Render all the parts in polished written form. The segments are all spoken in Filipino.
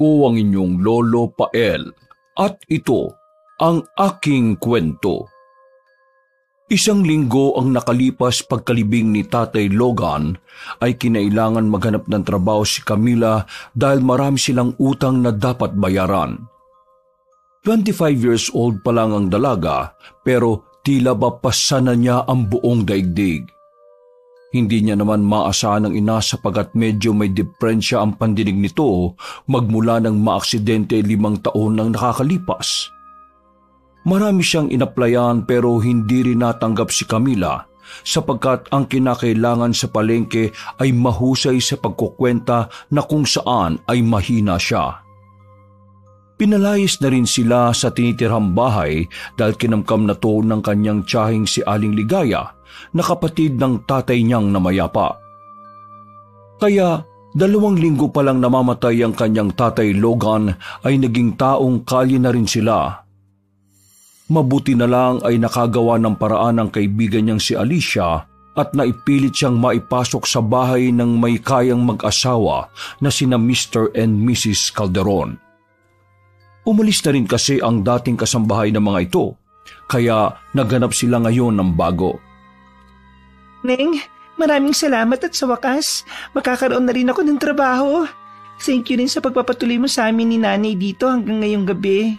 Ako ang inyong Lolo Pael at ito ang aking kwento. Isang linggo ang nakalipas pagkalibing ni Tatay Logan ay kinailangan maghanap ng trabaho si Camila dahil marami silang utang na dapat bayaran. 25 years old pa lang ang dalaga pero tila ba pasana niya ang buong daigdig. Hindi niya naman maasahan ng ina sapagat medyo may diferensya ang pandinig nito magmula ng maaksidente 5 taon nang nakakalipas. Marami siyang inaplayan pero hindi rin natanggap si Camila sapagkat ang kinakailangan sa palengke ay mahusay sa pagkukwenta na kung saan ay mahina siya. Pinalayas na rin sila sa tinitirhang bahay dahil kinamkam na to ng kanyang tiyahing si Aling Ligaya na kapatid ng tatay niyang namayapa. Kaya 2 linggo pa lang namamatay ang kanyang Tatay Logan ay naging taong kalye na rin sila. Mabuti na lang ay nakagawa ng paraan ang kaibigan niyang si Alicia at naipilit siyang maipasok sa bahay ng may kayang mag-asawa na sina Mr. and Mrs. Calderon. Umalis na rin kasi ang dating kasambahay ng mga ito, kaya naghanap sila ngayon ng bago. Neng, maraming salamat at sa wakas, makakaroon na rin ako ng trabaho. Thank you rin sa pagpapatuloy mo sa amin ni Nanay dito hanggang ngayong gabi.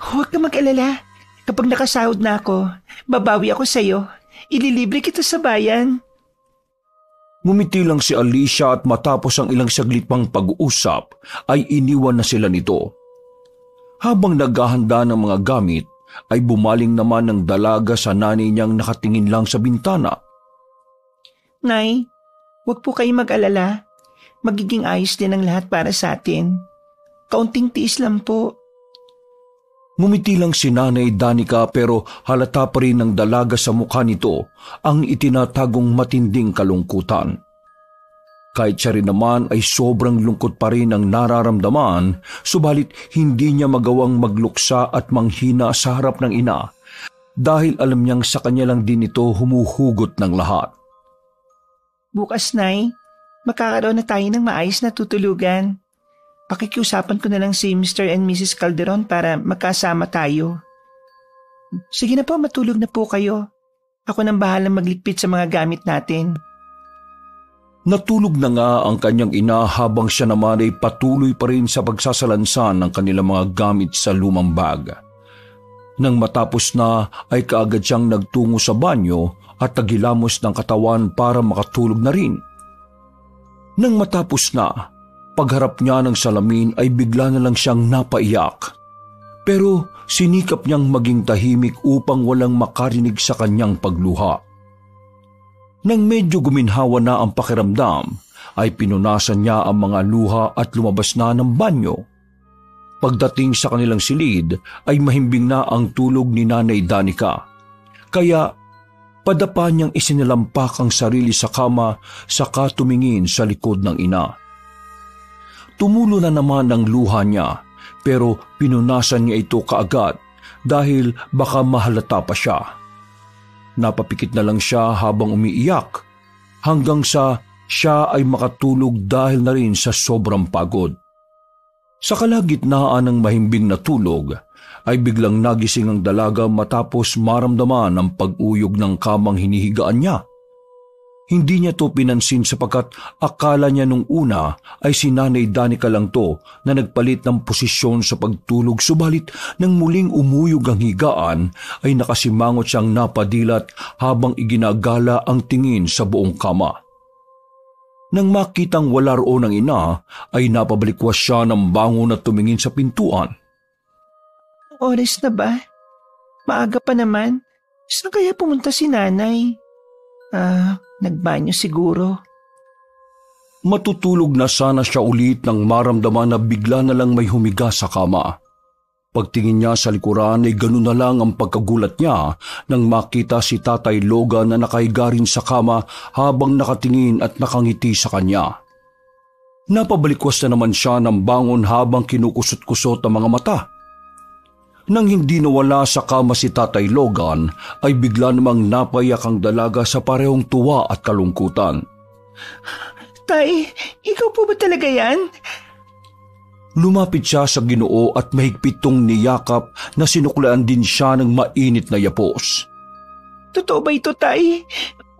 Huwag ka mag-alala. Kapag nakasahod na ako, babawi ako sa iyo. Ililibre kita sa bayan. Ngumiti lang si Alicia at matapos ang ilang saglit pang pag-uusap ay iniwan na sila nito. Habang naghahanda ng mga gamit ay bumaling naman ng dalaga sa nanay niyang nakatingin lang sa bintana. Nay, huwag po kayong mag-alala. Magiging ayos din ang lahat para sa atin. Kaunting tiis lang po. Ngumiti lang si Nanay Danica pero halata pa rin ng dalaga sa mukha nito ang itinatagong matinding kalungkutan. Kahit siya rin naman ay sobrang lungkot pa rin ang nararamdaman, subalit hindi niya magawang magluksa at manghina sa harap ng ina dahil alam niyang sa kanya lang din ito humuhugot ng lahat. Bukas, Nay, makakaroon na tayo ng maayos na tutulugan. Pakikiusapan ko na lang si Mr. and Mrs. Calderon para magkasama tayo. Sige na po, matulog na po kayo. Ako nang bahalang magligpit sa mga gamit natin. Natulog na nga ang kanyang ina habang siya naman ay patuloy pa rin sa pagsasalansan ng kanilang mga gamit sa lumang bag. Nang matapos na ay kaagad siyang nagtungo sa banyo at nagilamos ng katawan para makatulog na rin. Nang matapos na, pagharap niya ng salamin ay bigla na lang siyang napaiyak. Pero sinikap niyang maging tahimik upang walang makarinig sa kanyang pagluha. Nang medyo guminhawa na ang pakiramdam, ay pinunasan niya ang mga luha at lumabas na ng banyo. Pagdating sa kanilang silid ay mahimbing na ang tulog ni Nanay Danica. Kaya padapa niyang isinilampak ang sarili sa kama saka tumingin sa likod ng ina. Tumulo na naman ang luha niya pero pinunasan niya ito kaagad dahil baka mahalata pa siya. Napapikit na lang siya habang umiiyak hanggang sa siya ay makatulog dahil na rin sa sobrang pagod. Sa kalagitnaan ng mahimbing na tulog ay biglang nagising ang dalaga matapos maramdaman ang pag-uyog ng kamang hinihigaan niya. Hindi niya to pinansin sapagkat akala niya nung una ay si Nanay Danica lang to na nagpalit ng posisyon sa pagtulog, subalit nang muling umuyog ang higaan ay nakasimangot siyang napadilat habang iginagala ang tingin sa buong kama. Nang makitang wala roon ang ina ay napabalikwas siya ng bangon at tumingin sa pintuan. Oras na ba? Maaga pa naman. Saan kaya pumunta si Nanay? Nagbanyo siguro. Matutulog na sana siya ulit nang maramdaman na bigla na lang may humiga sa kama. Pagtingin niya sa likuran ay ganun na lang ang pagkagulat niya nang makita si Tatay Logan na nakahiga rin sa kama habang nakatingin at nakangiti sa kanya. Napabalikwas na naman siya ng bangon habang kinukusot-kusot ang mga mata. Nang hindi nawala sa kama si Tatay Logan, ay bigla namang napayak ang dalaga sa parehong tuwa at kalungkutan. Tay, ikaw po ba talaga yan? Lumapit siya sa Ginoo at mahigpitong niyakap na sinuklaan din siya ng mainit na yapos. Totoo ba ito, Tay?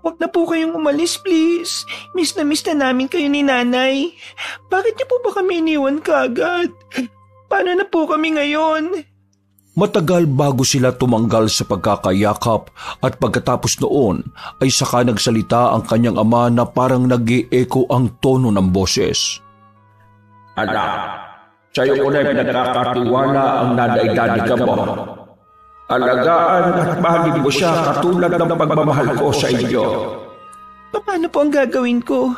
Huwag na po kayong umalis, please. Miss na namin kayo ni Nanay. Bakit niyo po ba kami iniwan kaagad? Paano na po kami ngayon? Matagal bago sila tumanggal sa pagkakayakap at pagkatapos noon ay saka nagsalita ang kanyang ama na parang nag-e-echo ang tono ng boses. Anak, sa'yo ko na pinagkakatiwala ang nanay-daddy ka mo. Alagaan at mahalin mo siya katulad ng pagmamahal ko sa inyo. Paano po ang gagawin ko?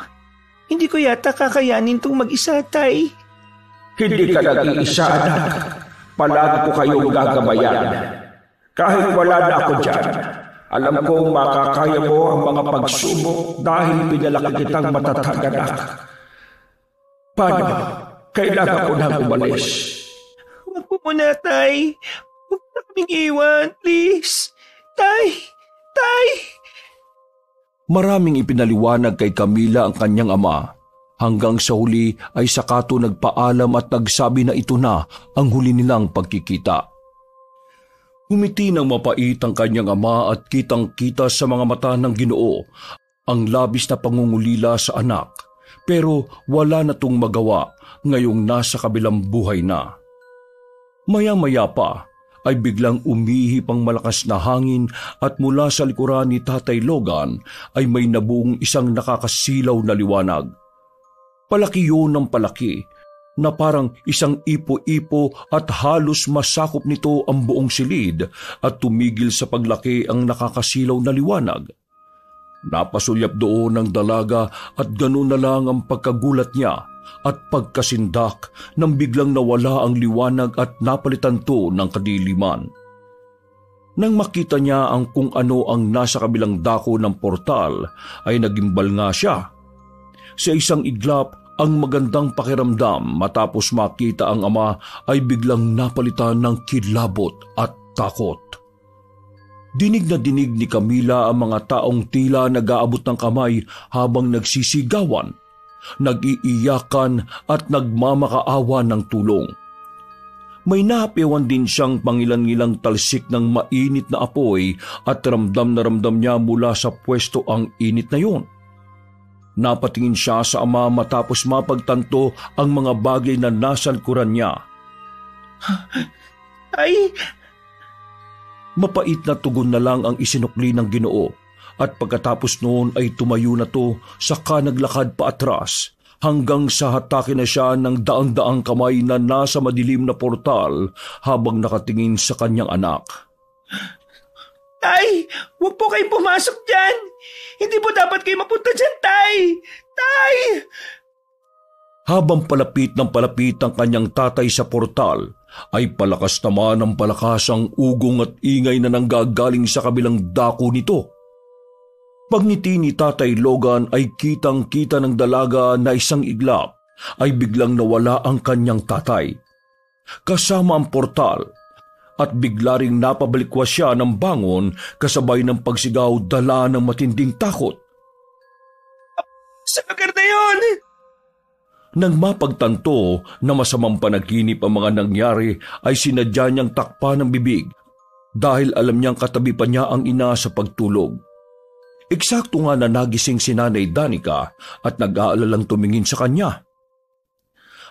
Hindi ko yata kakayanin itong mag-isa, Tay. Hindi ka nag-iisa, anak. Palagi ko kayong gagabayan. Kahit wala na ako dyan, alam kong makakaya mo ang mga pagsubok dahil pinalaki kitang matatag, anak. Paano? Kailangan ko nang umalis. Huwag po muna, Tay. Huwag na kaming iwan, please. Tay! Tay! Maraming ipinaliwanag kay Camila ang kanyang ama. Hanggang sa huli ay saka to nagpaalam at nagsabi na ito na ang huli nilang pagkikita. Humiti ng mapait ang kanyang ama at kitang-kita sa mga mata ng Ginoo ang labis na pangungulila sa anak, pero wala na tong magawa ngayong nasa kabilang buhay na. Maya-maya pa ay biglang umihip ang malakas na hangin at mula sa likuran ni Tatay Logan ay may nabuong isang nakakasilaw na liwanag. Palaki yun ng palaki, na parang isang ipo-ipo at halos masakop nito ang buong silid at tumigil sa paglaki ang nakakasilaw na liwanag. Napasulyap doon ng dalaga at ganun na lang ang pagkagulat niya at pagkasindak nang biglang nawala ang liwanag at napalitan to ng kadiliman. Nang makita niya ang kung ano ang nasa kabilang dako ng portal ay nagimbal nga siya. Sa isang iglap, ang magandang pakiramdam matapos makita ang ama ay biglang napalitan ng kilabot at takot. Dinig na dinig ni Camila ang mga taong tila nag-aabot ng kamay habang nagsisigawan, nag-iiyakan at nagmamakaawa ng tulong. May nahapiwan din siyang pangilan-ngilang talsik ng mainit na apoy at ramdam na ramdam niya mula sa pwesto ang init na yun. Napatingin siya sa ama matapos mapagtanto ang mga bagay na nasa likuran niya. Ay! Mapait na tugon na lang ang isinukli ng Ginoo at pagkatapos noon ay tumayo na to saka naglakad pa atras hanggang sa hatakin na siya ng daang-daang kamay na nasa madilim na portal habang nakatingin sa kanyang anak. Tay! Huwag po kayong pumasok dyan! Hindi po dapat kayo mapunta dyan, Tay! Tay! Habang palapit ng palapit ang kanyang tatay sa portal, ay palakas naman ang palakas ang ugong at ingay na nanggagaling sa kabilang dako nito. Pagngiti ni Tatay Logan ay kitang-kita ng dalaga na isang iglap ay biglang nawala ang kanyang tatay. Kasama ang portal, at bigla ring napabalikwas siya ng bangon kasabay ng pagsigaw dala ng matinding takot. Sa lugar na yun! Nang mapagtanto na masamang panaginip ang mga nangyari ay sinadya niyang takpan ng bibig dahil alam niyang katabi pa niya ang ina sa pagtulog. Eksakto nga na nagising si Nanay Danica at nag-aalalang tumingin sa kanya.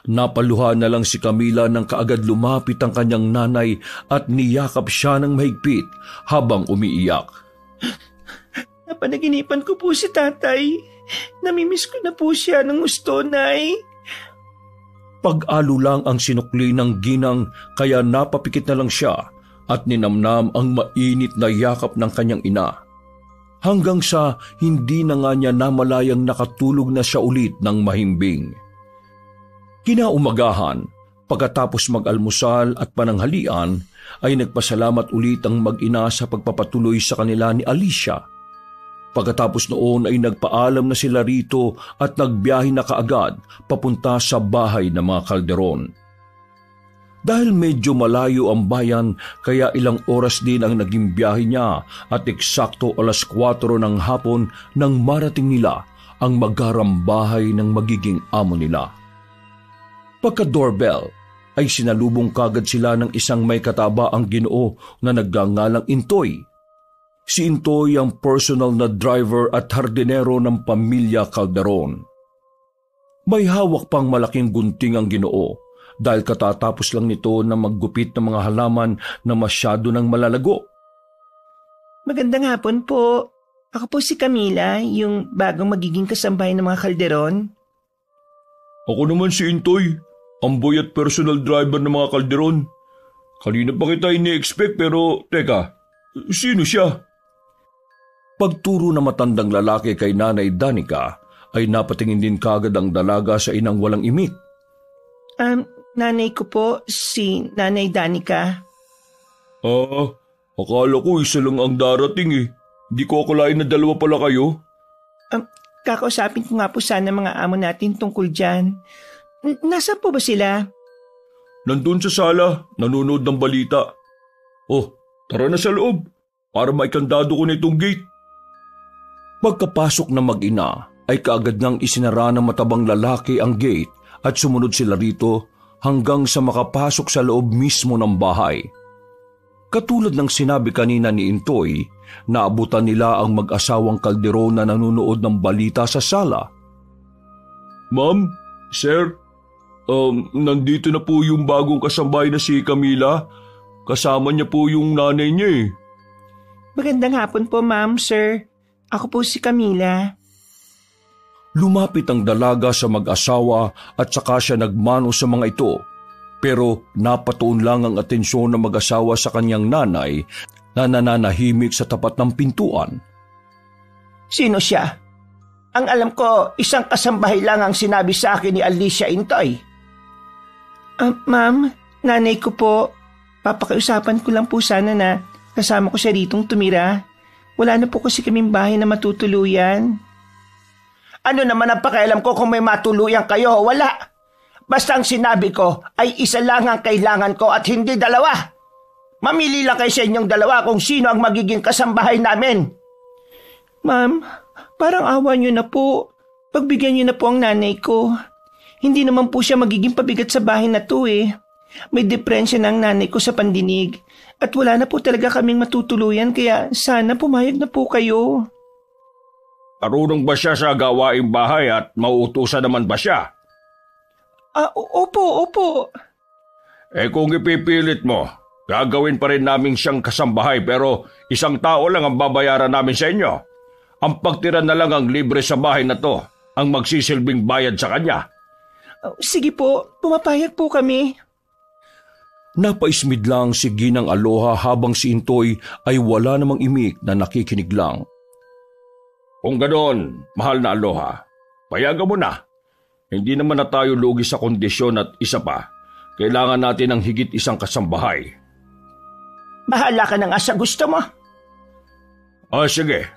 Napaluha na lang si Camila nang kaagad lumapit ang kanyang nanay at niyakap siya ng mahigpit habang umiiyak. Napanaginipan ko po si Tatay. Namimiss ko na po siya ng gusto, Nay. Pag-alo lang ang sinukli ng ginang kaya napapikit na lang siya at ninamnam ang mainit na yakap ng kanyang ina. Hanggang sa hindi na nga niya namalayang nakatulog na siya ulit ng mahimbing. Kinaumagahan, pagkatapos mag-almusal at pananghalian, ay nagpasalamat ulit ang mag-ina sa pagpapatuloy sa kanila ni Alicia. Pagkatapos noon ay nagpaalam na sila rito at nagbiyahe na kaagad papunta sa bahay ng mga Calderon. Dahil medyo malayo ang bayan, kaya ilang oras din ang naging biyahe niya at eksakto 4:00 ng hapon nang marating nila ang magarambahay ng magiging amo nila. Pagka-doorbell ay sinalubong kagad sila ng isang may kataba ang Ginoo na nagngangalang Intoy. Si Intoy ang personal na driver at hardinero ng pamilya Calderon. May hawak pang malaking gunting ang Ginoo dahil katatapos lang nito na maggupit ng mga halaman na masyado nang malalago. Magandang hapon po. Ako po si Camila, yung bagong magiging kasambahay ng mga Calderon. Ako naman si Intoy, ang boy at personal driver ng mga Calderon. Kanina pa kita ini-expect pero teka, sino siya? Pagturo na matandang lalaki kay Nanay Danica ay napatingin din kagad ang dalaga sa inang walang imik. Nanay ko po, si Nanay Danica. Akala ko isa lang ang darating eh. Hindi ko akalain na dalawa pala kayo. Kakausapin ko nga po sana mga amo natin tungkol dyan. Nasaan po ba sila? Nandun sa sala, nanonood ng balita. Oh, tara na sa loob para maikandado ko na itong gate. Pagkapasok na mag-ina ay kaagad ngang isinara ng matabang lalaki ang gate at sumunod sila rito hanggang sa makapasok sa loob mismo ng bahay. Katulad ng sinabi kanina ni Intoy, naabutan nila ang mag-asawang Calderon na nanonood ng balita sa sala. Ma'am, sir, nandito na po yung bagong kasambahay na si Camila. Kasama niya po yung nanay niya eh. Magandang hapon po, ma'am, sir. Ako po si Camila. Lumapit ang dalaga sa mag-asawa at saka siya nagmano sa mga ito. Pero napatuon lang ang atensyon ng mag-asawa sa kanyang nanay na nananahimik sa tapat ng pintuan. Sino siya? Ang alam ko, isang kasambahay lang ang sinabi sa akin ni Alicia Intoy. Ma'am, nanay ko po. Papakiusapan ko lang po sana na kasama ko siya ritong tumira. Wala na po kasi kaming bahay na matutuluyan. Ano naman ang pakialam ko kung may matuluyan kayo o wala? Basta ang sinabi ko ay isa lang ang kailangan ko at hindi dalawa. Mamili lang kayo sa inyong dalawa kung sino ang magiging kasambahay namin. Ma'am, parang awa niyo na po. Pagbigyan niyo na po ang nanay ko. Hindi naman po siya magiging pabigat sa bahay na to eh. May depresya na ang nanay ko sa pandinig. At wala na po talaga kaming matutuluyan kaya sana pumayag na po kayo. Marunong ba siya sa gawaing bahay at mauutusan naman ba siya? Opo. Kung ipipilit mo, gagawin pa rin namin siyang kasambahay pero isang tao lang ang babayaran namin sa inyo. Ang pagtira na lang ang libre sa bahay na to, ang magsisilbing bayad sa kanya. Sige po, pumapayag po kami. Napaismid lang si Ginang Aloha habang si Intoy ay wala namang imik na nakikinig lang. Kung ganoon, mahal na Aloha, payagan mo na. Hindi naman na tayo lugi sa kondisyon at isa pa, kailangan natin ng higit isang kasambahay. Bahala ka na nga sa gusto mo. Sige,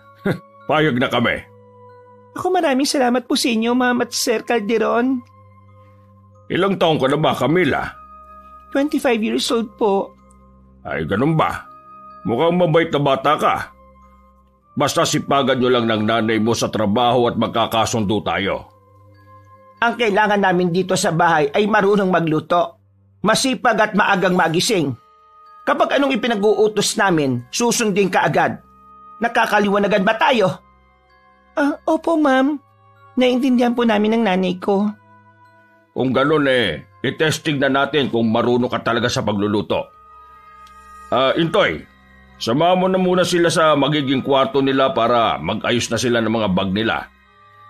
payag na kami. Ako maraming salamat po sa inyo, Ma'am at Sir Calderon. Ilang taong ka na ba, Camila? 25 years old po. Ay, ganun ba? Mukhang mabait na bata ka. Basta sipagan nyo lang ng nanay mo sa trabaho at magkakasundo tayo. Ang kailangan namin dito sa bahay ay marunong magluto, masipag at maagang magising. Kapag anong ipinag-uutos namin, susundin ka agad. Nakakaliwanagan ba tayo? Opo, ma'am. Naintindihan po namin ng nanay ko. Kung ganun i-testing na natin kung marunong ka talaga sa pagluluto. Intoy, samahan mo na muna sila sa magiging kwarto nila para mag-ayos na sila ng mga bag nila.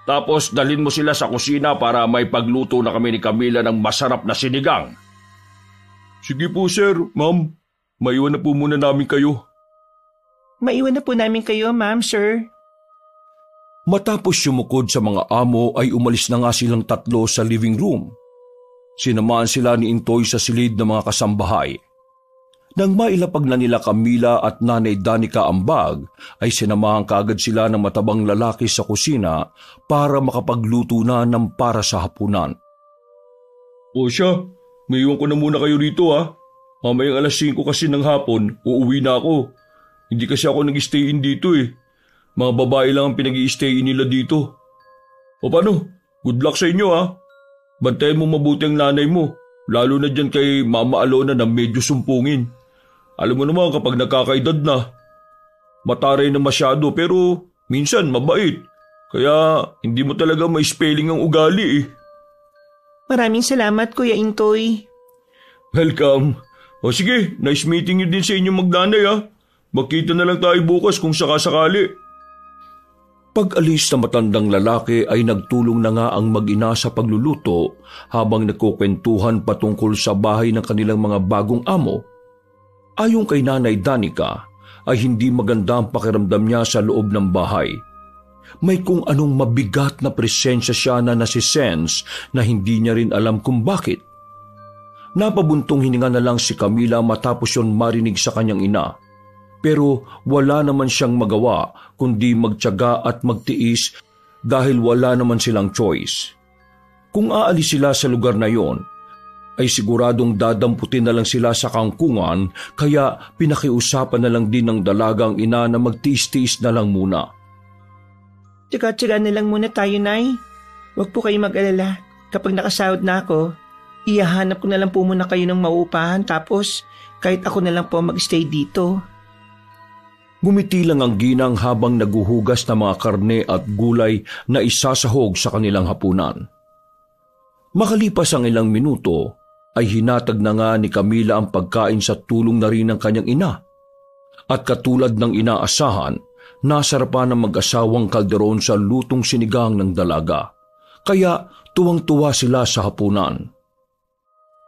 Tapos dalhin mo sila sa kusina para may pagluto na kami ni Camila ng masarap na sinigang. Sige po sir, ma'am. Maiwan na po muna namin kayo. Maiwan na po namin kayo, ma'am, sir. Matapos sumukod sa mga amo ay umalis na nga silang tatlo sa living room. Sinamaan sila ni Intoy sa silid ng mga kasambahay. Nang mailapag na nila Camila at Nanay Danica ang bag, ay sinamahan kaagad sila ng matabang lalaki sa kusina para makapagluto na ng para sa hapunan. O siya, may iwan ko na muna kayo rito ha. Mamayang 5:00 kasi ng hapon, uuwi na ako. Hindi kasi ako nag-stay in dito eh. Mga babae lang ang pinag-i-stay nila dito. O paano? Good luck sa inyo ha. Bantayan mo mabuti ang nanay mo, lalo na dyan kay Mama Alona na medyo sumpungin. Alam mo naman kapag nakakaedad na, mataray na masyado pero minsan mabait. Kaya hindi mo talaga ma-spelling ang ugali eh. Maraming salamat, Kuya Intoy. Welcome. O sige, nice meeting you din sa inyong magnanay ha. Magkita na lang tayo bukas kung sakasakali. Pag-alis na matandang lalaki ay nagtulong na nga ang mag-ina sa pagluluto habang nagkukwentuhan patungkol sa bahay ng kanilang mga bagong amo. Ayon kay Nanay Danica ay hindi maganda ang pakiramdam niya sa loob ng bahay. May kung anong mabigat na presensya siya na nasisense na hindi niya rin alam kung bakit. Napabuntong hininga na lang si Camila matapos yon marinig sa kanyang ina. Pero wala naman siyang magawa kundi magtiyaga at magtiis dahil wala naman silang choice. Kung aalis sila sa lugar na yon, ay siguradong dadamputin na lang sila sa kangkungan kaya pinakiusapan na lang din ng dalagang ina na magtiis-tiis na lang muna. Tiyaga-tiyaga na lang muna tayo, Nay. Huwag po kayo mag-alala. Kapag nakasahod na ako, ihahanap ko na lang po muna kayo ng mauupahan tapos kahit ako na lang po mag-stay dito. Gumiti lang ang ginang habang naguhugas ng mga karne at gulay na isasahog sa kanilang hapunan. Makalipas ang ilang minuto, ay hinatag na nga ni Camila ang pagkain sa tulong na rin ng kanyang ina. At katulad ng inaasahan, nasarapan ng mag-asawang kalderon sa lutong sinigang ng dalaga. Kaya tuwang-tuwa sila sa hapunan.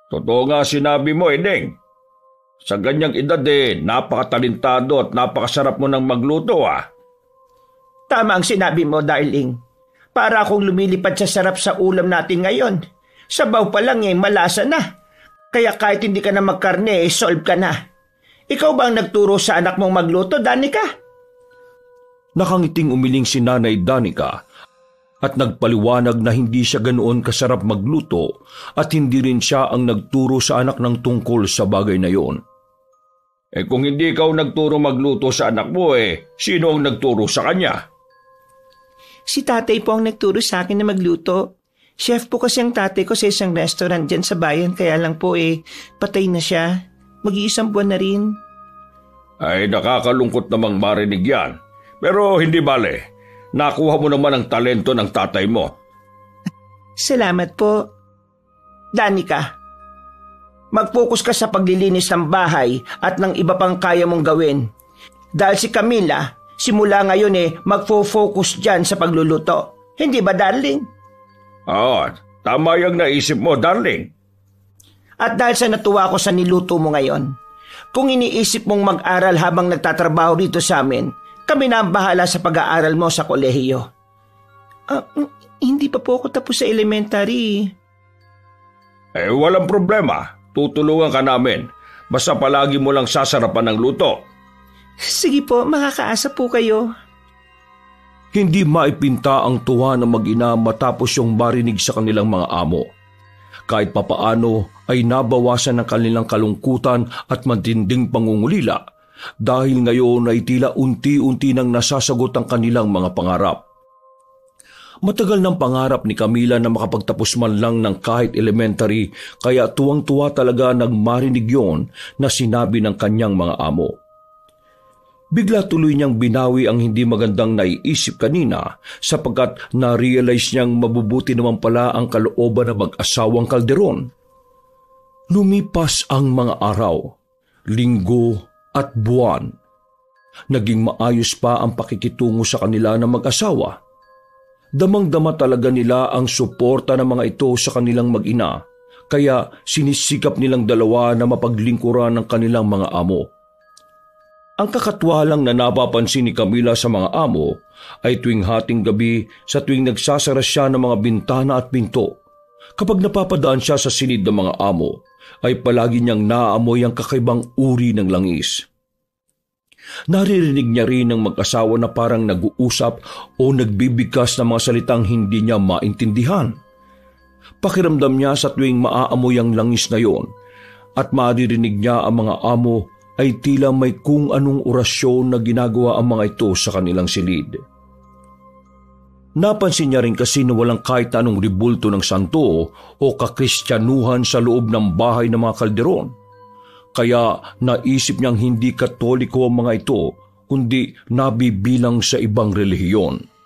Totoo nga sinabi mo, Edeng. Sa ganyang edad napakatalintado at napakasarap mo ng magluto Tama ang sinabi mo, darling. Para akong lumilipad sa sarap sa ulam natin ngayon. Sabaw pa lang malasa na. Kaya kahit hindi ka na magkarne, solve ka na. Ikaw ba ang nagturo sa anak mong magluto, Danica? Nakangiting umiling si Nanay Danica at nagpaliwanag na hindi siya ganoon kasarap magluto at hindi rin siya ang nagturo sa anak ng tungkol sa bagay na yon. Kung hindi ikaw nagturo magluto sa anak mo sino ang nagturo sa kanya? Si tatay po ang nagturo sa akin na magluto. Chef po kasi ang tatay ko sa isang restaurant dyan sa bayan kaya lang po patay na siya. Mag-iisang buwan na rin. Ay nakakalungkot namang marinig yan. Pero hindi bale. Nakuha mo naman ang talento ng tatay mo. Salamat po. Danica, mag-focus ka sa paglilinis ng bahay at ng iba pang kaya mong gawin. Dahil si Camila, simula ngayon magfo-focus dyan sa pagluluto. Hindi ba, darling? Oo, tama yung naisip mo, darling. At dahil sa natuwa ko sa niluto mo ngayon, kung iniisip mong mag-aral habang nagtatrabaho rito sa amin, kami na ang bahala sa pag-aaral mo sa kolehiyo. Hindi pa po ako tapos sa elementary. Walang problema. Tutulungan ka namin. Basta palagi mo lang sasarapan ng luto. Sige po, makakaasa po kayo. Hindi maipinta ang tuwa ng mag-ina matapos yung marinig sa kanilang mga amo. Kahit papaano ay nabawasan ng kanilang kalungkutan at matinding pangungulila dahil ngayon ay tila unti-unti nang nasasagot ang kanilang mga pangarap. Matagal ng pangarap ni Camila na makapagtapos man lang ng kahit elementary kaya tuwang-tuwa talaga nang marinig yon na sinabi ng kanyang mga amo. Bigla tuloy niyang binawi ang hindi magandang naiisip kanina sapagkat na-realize niyang mabubuti naman pala ang kalooban ng mag-asawang kalderon. Lumipas ang mga araw, linggo at buwan. Naging maayos pa ang pakikitungo sa kanila ng mag-asawa. Damang-dama talaga nila ang suporta ng mga ito sa kanilang mag-ina, kaya sinisikap nilang dalawa na mapaglingkuran ng kanilang mga amo. Ang kakatwa lang na napapansin ni Camila sa mga amo ay tuwing hating gabi sa tuwing nagsasara siya ng mga bintana at pinto. Kapag napapadaan siya sa silid ng mga amo, ay palagi niyang naaamoy ang kakaibang uri ng langis. Naririnig niya rin ng mag-asawa na parang nag-uusap o nagbibigkas ng mga salitang hindi niya maintindihan. Pakiramdam niya sa tuwing maaamoy ang langis na yon at maririnig niya ang mga amo ay tila may kung anong orasyon na ginagawa ang mga ito sa kanilang silid. Napansin niya rin kasi na walang kahit anong ribulto ng santo o kakristyanuhan sa loob ng bahay ng mga Calderon. Kaya naisip niyang hindi Katoliko ang mga ito, kundi nabibilang sa ibang relihiyon.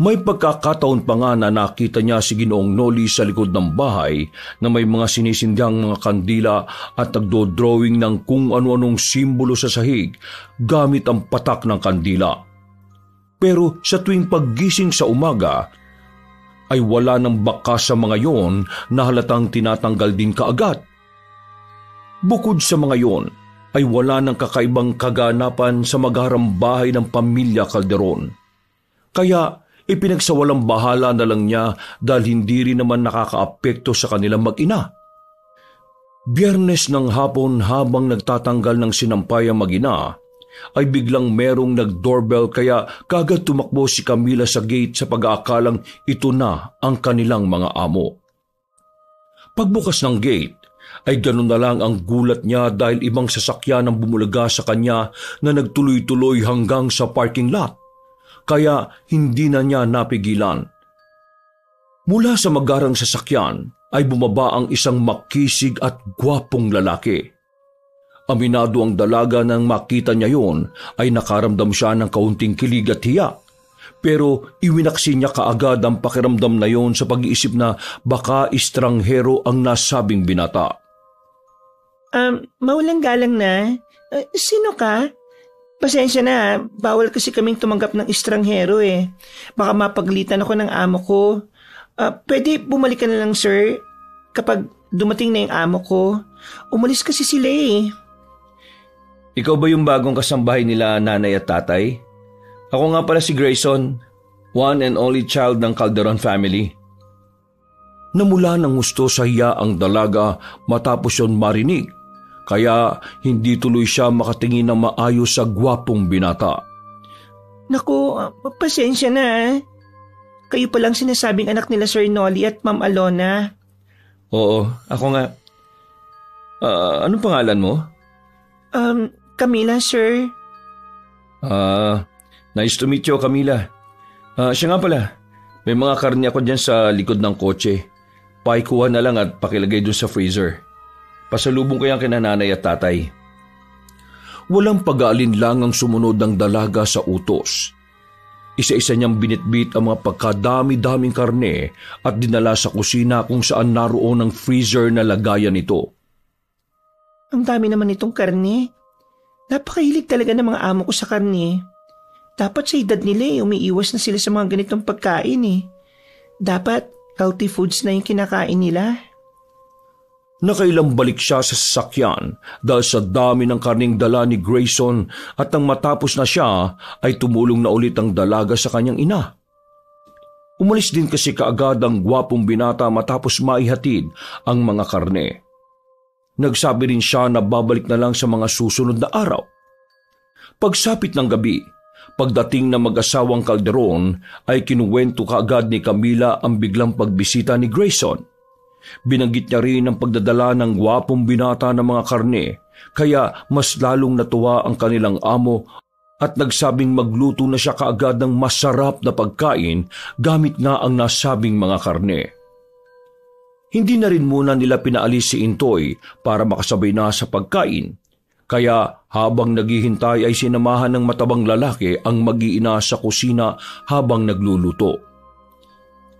May pagkakataon pa nga na nakita niya si Ginoong Noli sa likod ng bahay na may mga sinisindang mga kandila at nagdo-drawing ng kung ano-anong simbolo sa sahig gamit ang patak ng kandila. Pero sa tuwing paggising sa umaga, ay wala ng bakas sa mga yon na halatang tinatanggal din kaagad. Bukod sa mga yon, ay wala ng kakaibang kaganapan sa magharang bahay ng pamilya Calderon. Kaya ipinagsawalang bahala na lang niya dahil hindi rin naman nakakaapekto sa kanilang mag-ina. Biyernes ng hapon habang nagtatanggal ng sinampay ang mag-ina, ay biglang merong nag-doorbell kaya kagad tumakbo si Camila sa gate sa pag-aakalang ito na ang kanilang mga amo. Pagbukas ng gate, ay ganun na lang ang gulat niya dahil ibang sasakyan ang bumulaga sa kanya na nagtuloy-tuloy hanggang sa parking lot. Kaya hindi na niya napigilan. Mula sa magarang sasakyan ay bumaba ang isang makisig at gwapong lalaki. Aminado ang dalaga nang makita niya yon ay nakaramdam siya ng kaunting kilig at hiya. Pero iwinaksi niya kaagad ang pakiramdam na yon sa pag-iisip na baka estranghero ang nasabing binata. Maulang galang na. Sino ka? Pasensya na, bawal kasi kaming tumanggap ng estranghero eh. Baka mapagalitan ako ng amo ko. Pwede bumalik ka na lang, sir, kapag dumating na yung amo ko. Umalis kasi sila eh. Ikaw ba yung bagong kasambahay nila nanay at tatay? Ako nga pala si Grayson, one and only child ng Calderon family. Namula ng gusto sa hiya ang dalaga matapos yon marinig, kaya hindi tuloy siya makatingin ng maayos sa gwapong binata. Naku, pasensya na. Kayo palang sinasabing anak nila Sir Noli at Ma'am Alona. Oo, ako nga. Anong pangalan mo? Camila, sir. Nice to meet you, Camila. Siya nga pala, may mga karne ako dyan sa likod ng kotse. Pakikuha na lang at pakilagay dun sa freezer. Pasalubong ko yan kina nanay at tatay. Walang pag-aalinlang ang sumunod ng dalaga sa utos. Isa-isa niyang binitbit ang mga pagkadami-daming karne at dinala sa kusina kung saan naroon ang freezer na lagayan nito. Ang dami naman itong karne. Napakahilig talaga ng mga amo ko sa karne. Dapat sa edad nila umiiwas na sila sa mga ganitong pagkain eh. Dapat healthy foods na yung kinakain nila. Nakailang balik siya sa sasakyan dahil sa dami ng karning dala ni Grayson at nang matapos na siya ay tumulong na ulit ang dalaga sa kanyang ina. Umalis din kasi kaagad ang gwapong binata matapos maihatid ang mga karne. Nagsabi rin siya na babalik na lang sa mga susunod na araw. Pagsapit ng gabi, pagdating ng mag-asawang Calderon ay kinuwento kaagad ni Camila ang biglang pagbisita ni Grayson. Binanggit niya rin ang pagdadala ng gwapong binata ng mga karne, kaya mas lalong natuwa ang kanilang amo at nagsabing magluto na siya kaagad ng masarap na pagkain gamit nga ang nasabing mga karne. Hindi na rin muna nila pinaalis si Intoy para makasabay na sa pagkain, kaya habang naghihintay ay sinamahan ng matabang lalaki ang mag-iina sa kusina habang nagluluto.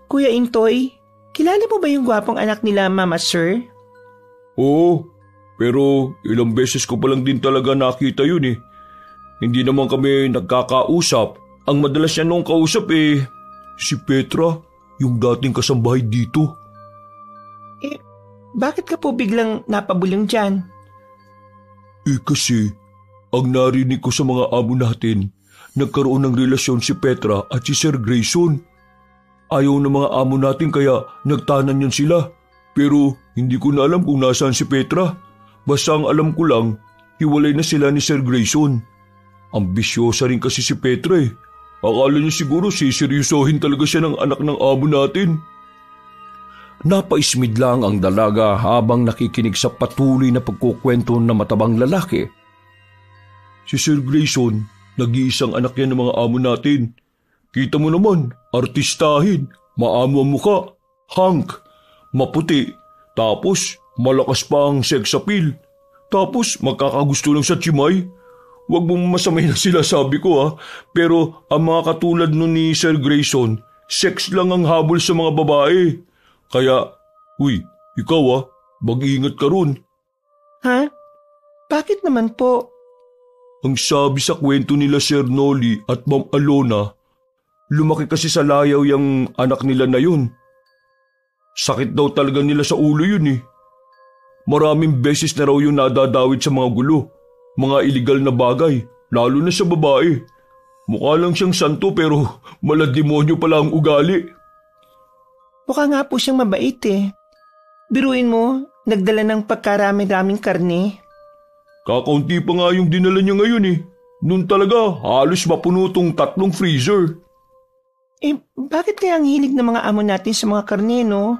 Kuya Intoy, kilala mo ba yung gwapong anak nila Mama Sir? Oo, pero ilang beses ko palang din talaga nakita yun eh. Hindi naman kami nagkakausap. Ang madalas niya nung kausap si Petra, yung dating kasambahay dito. Bakit ka po biglang napabulong dyan? Kasi, ang narinig ko sa mga amo natin, nagkaroon ng relasyon si Petra at si Sir Grayson. Ayaw ng mga amo natin kaya nagtanan yan sila. Pero hindi ko na alam kung nasaan si Petra. Basta ang alam ko lang, hiwalay na sila ni Sir Grayson. Ambisyosa rin kasi si Petra eh. Akala niya siguro siseryosohin talaga siya ng anak ng amo natin. Napaismid lang ang dalaga habang nakikinig sa patuloy na pagkukwento ng matabang lalaki. Si Sir Grayson, nag-iisang anak yan ng mga amo natin. Kita mo naman, artistahin, maamo ang muka, hunk, maputi, tapos malakas pa ang sex appeal. Tapos magkakagusto lang sa tsimay. Huwag mong masamay na sila sabi ko pero ang mga katulad nun ni Sir Grayson, sex lang ang habol sa mga babae. Kaya, ikaw mag-ingat ka ron. Ha? Bakit naman po? Ang sabi sa kwento nila Sir Noli at Ma'am Alona, lumaki kasi sa layaw yung anak nila na yun. Sakit daw talaga nila sa ulo yun eh. Maraming beses na raw yung nadadawit sa mga gulo. Mga iligal na bagay, lalo na sa babae. Mukha lang siyang santo pero malademonyo pala ang ugali. Mukha nga po siyang mabait eh. Biruin mo, nagdala ng pagkarami-raming karne. Kakaunti pa nga yung dinala niya ngayon eh. Noon talaga, halos mapuno tong 3 freezer. Bakit kaya ang hilig ng mga amo natin sa mga karne, no?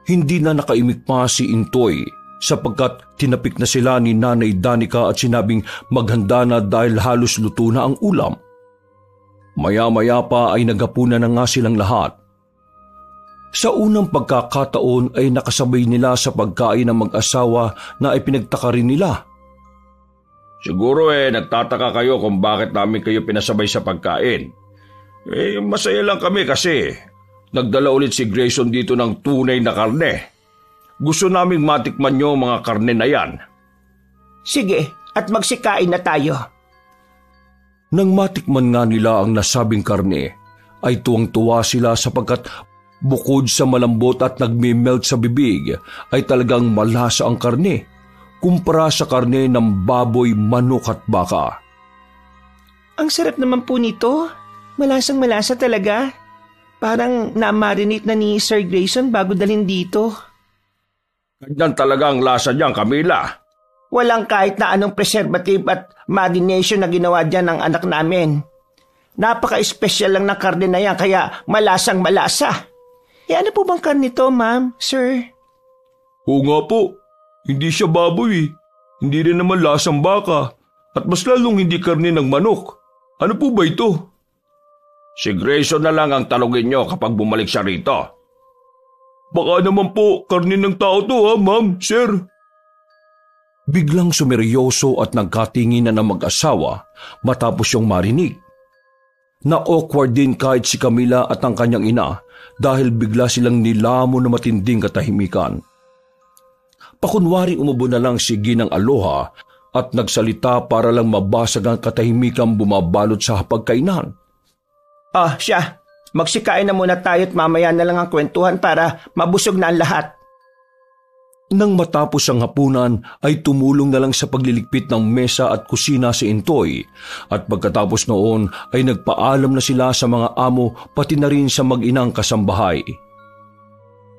Hindi na nakaimik pa si Intoy sapagkat tinapik na sila ni Nanay Danica at sinabing maghanda na dahil halos luto na ang ulam. Maya-maya pa ay naghapunan na nga silang lahat. Sa unang pagkakataon ay nakasabay nila sa pagkain ng mag-asawa na ipinagtaka rin nila. Siguro nagtataka kayo kung bakit namin kayo pinasabay sa pagkain. Masaya lang kami kasi nagdala ulit si Grayson dito ng tunay na karne. Gusto naming matikman nyo mga karne na yan. Sige, at magsikain na tayo. Nang matikman nga nila ang nasabing karne, ay tuwang-tuwa sila sapagkat bukod sa malambot at nagme-melt sa bibig, ay talagang malasa ang karne, kumpara sa karne ng baboy, manok at baka. Ang sarap naman po nito. Malasang malasa talaga. Parang na-marinate na ni Sir Grayson bago dalhin dito. Ganyan talaga ang lasa niyan, Camila. Walang kahit na anong preservative at marination na ginawa dyan ng anak namin. Napaka-espesyal lang ng karne na yan kaya malasang malasa. Ano po bang karne to, ma'am, sir? Oo nga po. Hindi siya baboy. Hindi rin naman lasang baka. At mas lalong hindi karne ng manok. Ano po ba ito? Si Grayson na lang ang talungin nyo kapag bumalik siya rito. Baka naman po karne ng tao to ma'am, sir. Biglang sumeryoso at nagkatingin na ng mag-asawa matapos yung marinig. Na-awkward din kahit si Camila at ang kanyang ina dahil bigla silang nilamon na matinding katahimikan. Pakunwari umubo na lang si Ginang Aloha at nagsalita para lang mabasag ang katahimikan bumabalot sa hapagkainan. Siya. Magsikain na muna tayo at mamaya na lang ang kwentuhan para mabusog na ang lahat. Nang matapos ang hapunan ay tumulong na lang sa pagliligpit ng mesa at kusina si Intoy at pagkatapos noon ay nagpaalam na sila sa mga amo pati na rin sa mag-inang kasambahay.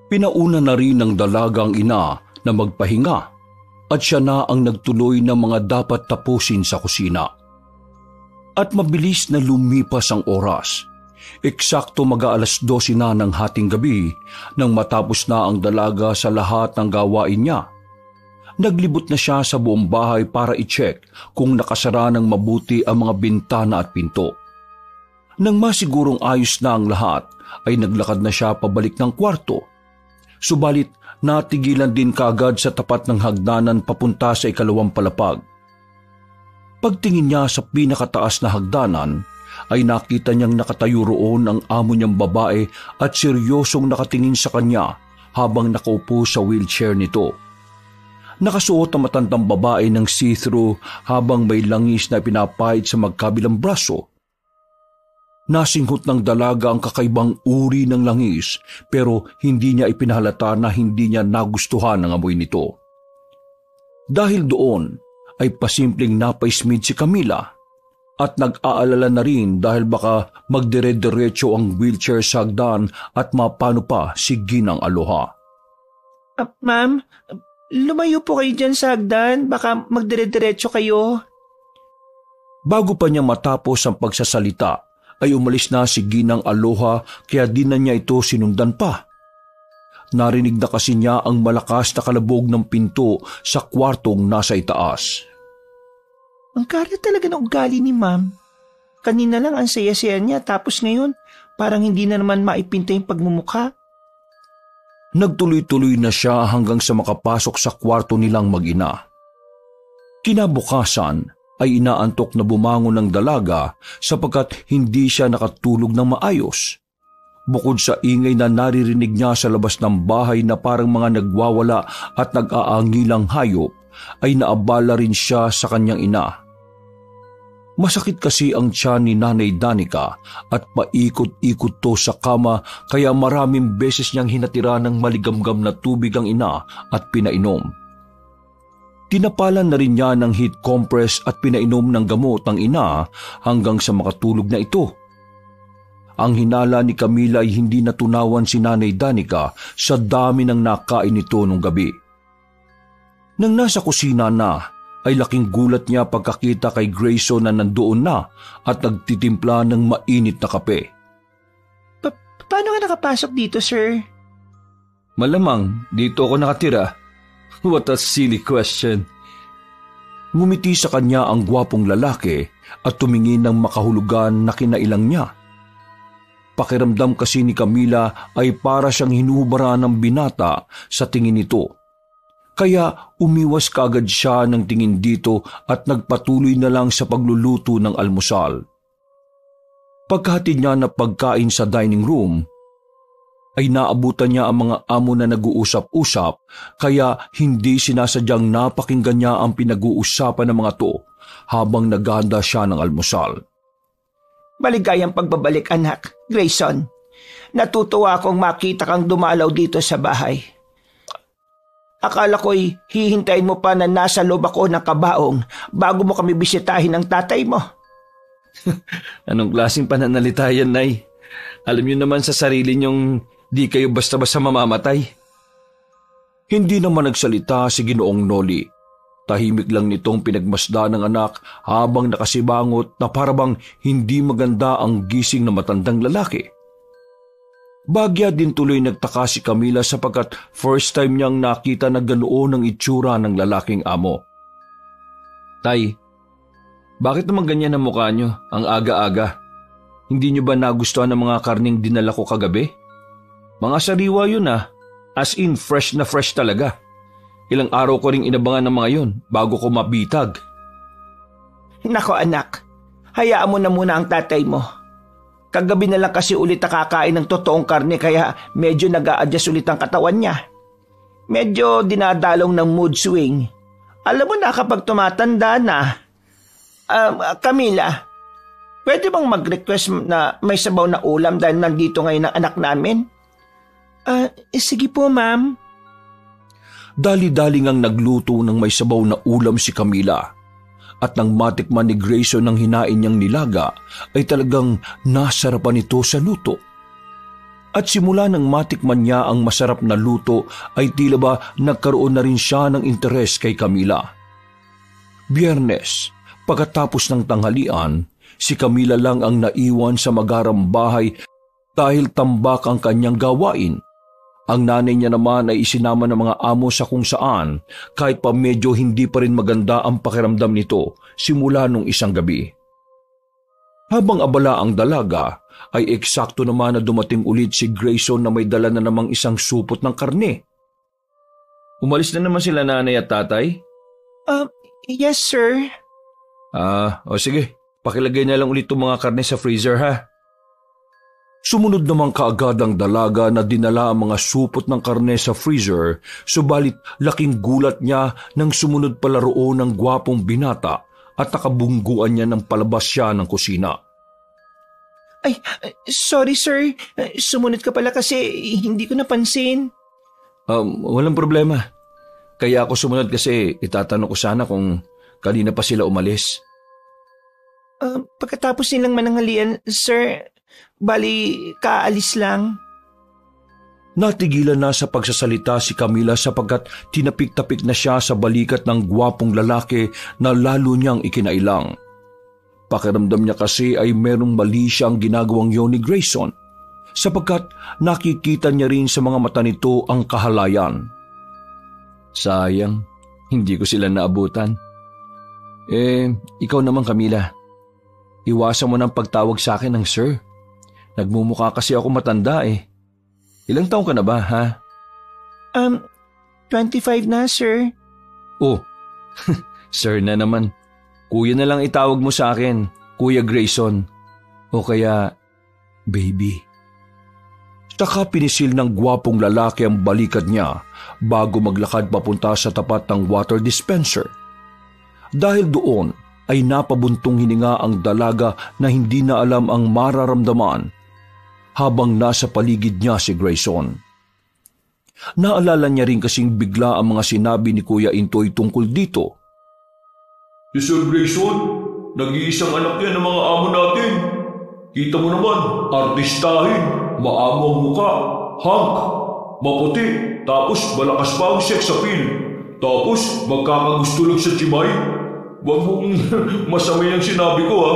Pinauna na rin ng dalagang ina na magpahinga at siya na ang nagtuloy ng mga dapat tapusin sa kusina. At mabilis na lumipas ang oras. Eksakto mag-aalas 12 na ng hating gabi nang matapos na ang dalaga sa lahat ng gawain niya. Naglibot na siya sa buong bahay para i-check kung nakasara ng mabuti ang mga bintana at pinto. Nang masigurong ayos na ang lahat, ay naglakad na siya pabalik ng kwarto. Subalit natigilan din kaagad sa tapat ng hagdanan papunta sa ikalawang palapag. Pagtingin niya sa pinakataas na hagdanan, ay nakita niyang nakatayo roon ang amo niyang babae at seryosong nakatingin sa kanya habang nakaupo sa wheelchair nito. Nakasuot ang matandang babae ng see-through habang may langis na pinapahid sa magkabilang braso. Nasinghot ng dalaga ang kakaibang uri ng langis pero hindi niya ipinahalata na hindi niya nagustuhan ang amoy nito. Dahil doon ay pasimpleng napaismid si Camila. At nag-aalala na rin dahil baka magdire-diretso ang wheelchair sa hagdan at mapano pa si Ginang Aloha. Ma'am, lumayo po kayo dyan sa hagdan. Baka magdire-diretso kayo. Bago pa niya matapos ang pagsasalita, ay umalis na si Ginang Aloha kaya di na niya ito sinundan pa. Narinig na kasi niya ang malakas na kalabog ng pinto sa kwartong nasa itaas. Ang kara talaga ng ugali ni ma'am. Kanina lang ang saya-saya niya tapos ngayon parang hindi na naman maipinta yung pagmumukha. Nagtuloy-tuloy na siya hanggang sa makapasok sa kwarto nilang mag-ina. Kinabukasan ay inaantok na bumangon ng dalaga sapagkat hindi siya nakatulog ng maayos. Bukod sa ingay na naririnig niya sa labas ng bahay na parang mga nagwawala at nag-aangilang hayop, ay naabala rin siya sa kanyang ina. Masakit kasi ang tiyan ni Nanay Danica at paikot-ikot to sa kama kaya maraming beses niyang hinatira ng maligamgam na tubig ang ina at pinainom. Tinapalan na rin niya ng heat compress at pinainom ng gamot ang ina hanggang sa makatulog na ito. Ang hinala ni Camila ay hindi natunawan si Nanay Danica sa dami ng nakain nito nung gabi. Nang nasa kusina na, ay laking gulat niya pagkakita kay Grayson na nandoon na at nagtitimpla ng mainit na kape. Paano ka nakapasok dito, sir? Malamang, dito ako nakatira. What a silly question. Ngumiti sa kanya ang gwapong lalaki at tumingin ng makahulugan na kinailang niya. Pakiramdam kasi ni Camila ay para siyang hinubara ng binata sa tingin nito. Kaya umiwas kaagad siya ng tingin dito at nagpatuloy na lang sa pagluluto ng almusal. Pagkahatid niya na pagkain sa dining room, ay naabutan niya ang mga amo na nag-uusap-usap kaya hindi sinasadyang napakinggan niya ang pinag-uusapan ng mga to habang naghahanda siya ng almusal. Maligayang pagbabalik, anak, Grayson. Natutuwa akong makita kang dumalaw dito sa bahay. Akala ko'y hihintayin mo pa na nasa loob ako ng kabaong bago mo kami bisitahin ng tatay mo. Anong klaseng pananalita yan, Nay? Alam niyo naman sa sarili niyong di kayo basta-basta mamamatay. Hindi naman nagsalita si Ginoong Noli. Tahimik lang nitong pinagmasda ng anak habang nakasibangot na parabang hindi maganda ang gising na matandang lalaki. Bagya din tuloy nagtaka si Camila sapagkat first time niyang nakita na ganoon ang itsura ng lalaking amo. Tay, bakit naman ganyan ang mukha niyo, ang aga-aga? Hindi niyo ba nagustuhan ang mga karning dinala ko kagabi? Mga sariwa yun as in fresh na fresh talaga. Ilang araw ko ring inabangan ng mga yun bago ko mabitag. Nako anak, hayaan mo na muna ang tatay mo. Kagabi na lang kasi ulit nakakain ng totoong karne kaya medyo nag-a-adjust ulit ang katawan niya. Medyo dinadalong ng mood swing. Alam mo na kapag tumatanda na. Camila, pwede bang mag-request na may sabaw na ulam dahil nandito ngayon ang anak namin? Sige po, ma'am. Dali-dali ngang nagluto ng may sabaw na ulam si Camila. At nang matikman ni Grayson ng hinain niyang nilaga, ay talagang nasarapan ito sa luto. At simula nang matikman niya ang masarap na luto, ay tila ba nagkaroon na rin siya ng interes kay Camila. Biyernes, pagkatapos ng tanghalian, si Camila lang ang naiwan sa magarang bahay dahil tambak ang kanyang gawain. Ang nanay niya naman ay isinama ng mga amo sa kung saan kahit pa medyo hindi pa rin maganda ang pakiramdam nito simula nung isang gabi. Habang abala ang dalaga, ay eksakto naman na dumating ulit si Grayson na may dala na namang isang supot ng karne. Umalis na naman sila nanay at tatay? Yes sir. O sige, pakilagay na lang ulit itong mga karne sa freezer ha. Sumunod naman kaagad ang dalaga na dinala ang mga supot ng karne sa freezer, subalit laking gulat niya nang sumunod pala roon ng gwapong binata at nakabungguan niya ng palabas siya ng kusina. Ay, sorry sir. Sumunod ka pala kasi hindi ko napansin. Walang problema. Kaya ako sumunod kasi itatanong ko sana kung kanina pa sila umalis. Pagkatapos nilang mananghalian, sir, bali kaalis lang. Natigilan na sa pagsasalita si Camila sapagkat tinapik-tapik na siya sa balikat ng gwapong lalaki na lalo niyang ikinailang. Pakiramdam niya kasi ay merong mali siyang ginagawang yon ni Grayson sapagkat nakikita niya rin sa mga mata nito ang kahalayan. Sayang, hindi ko sila naabutan. Ikaw naman Camila. iwasan mo ng pagtawag sa akin ng sir. Nagmumukha kasi ako matanda eh. Ilang taon ka na ba, ha? 25 na, sir. Oh, sir na naman. Kuya na lang itawag mo sa akin, Kuya Grayson. O kaya, baby. Saka pinisil ng gwapong lalaki ang balikat niya bago maglakad papunta sa tapat ng water dispenser. Dahil doon ay napabuntong hininga ang dalaga na hindi na alam ang mararamdaman habang nasa paligid niya si Grayson. Naalala niya rin kasing bigla ang mga sinabi ni Kuya Intoy tungkol dito. Si Sir Grayson, nag-iisang anak yan ng mga amo natin. Kita mo naman, artistahin, maamo ang muka, hunk, maputi, tapos malakas pa ang sex appeal. Tapos magkakagusto lang sa chimay. Huwag mong masamay ang sinabi ko ha.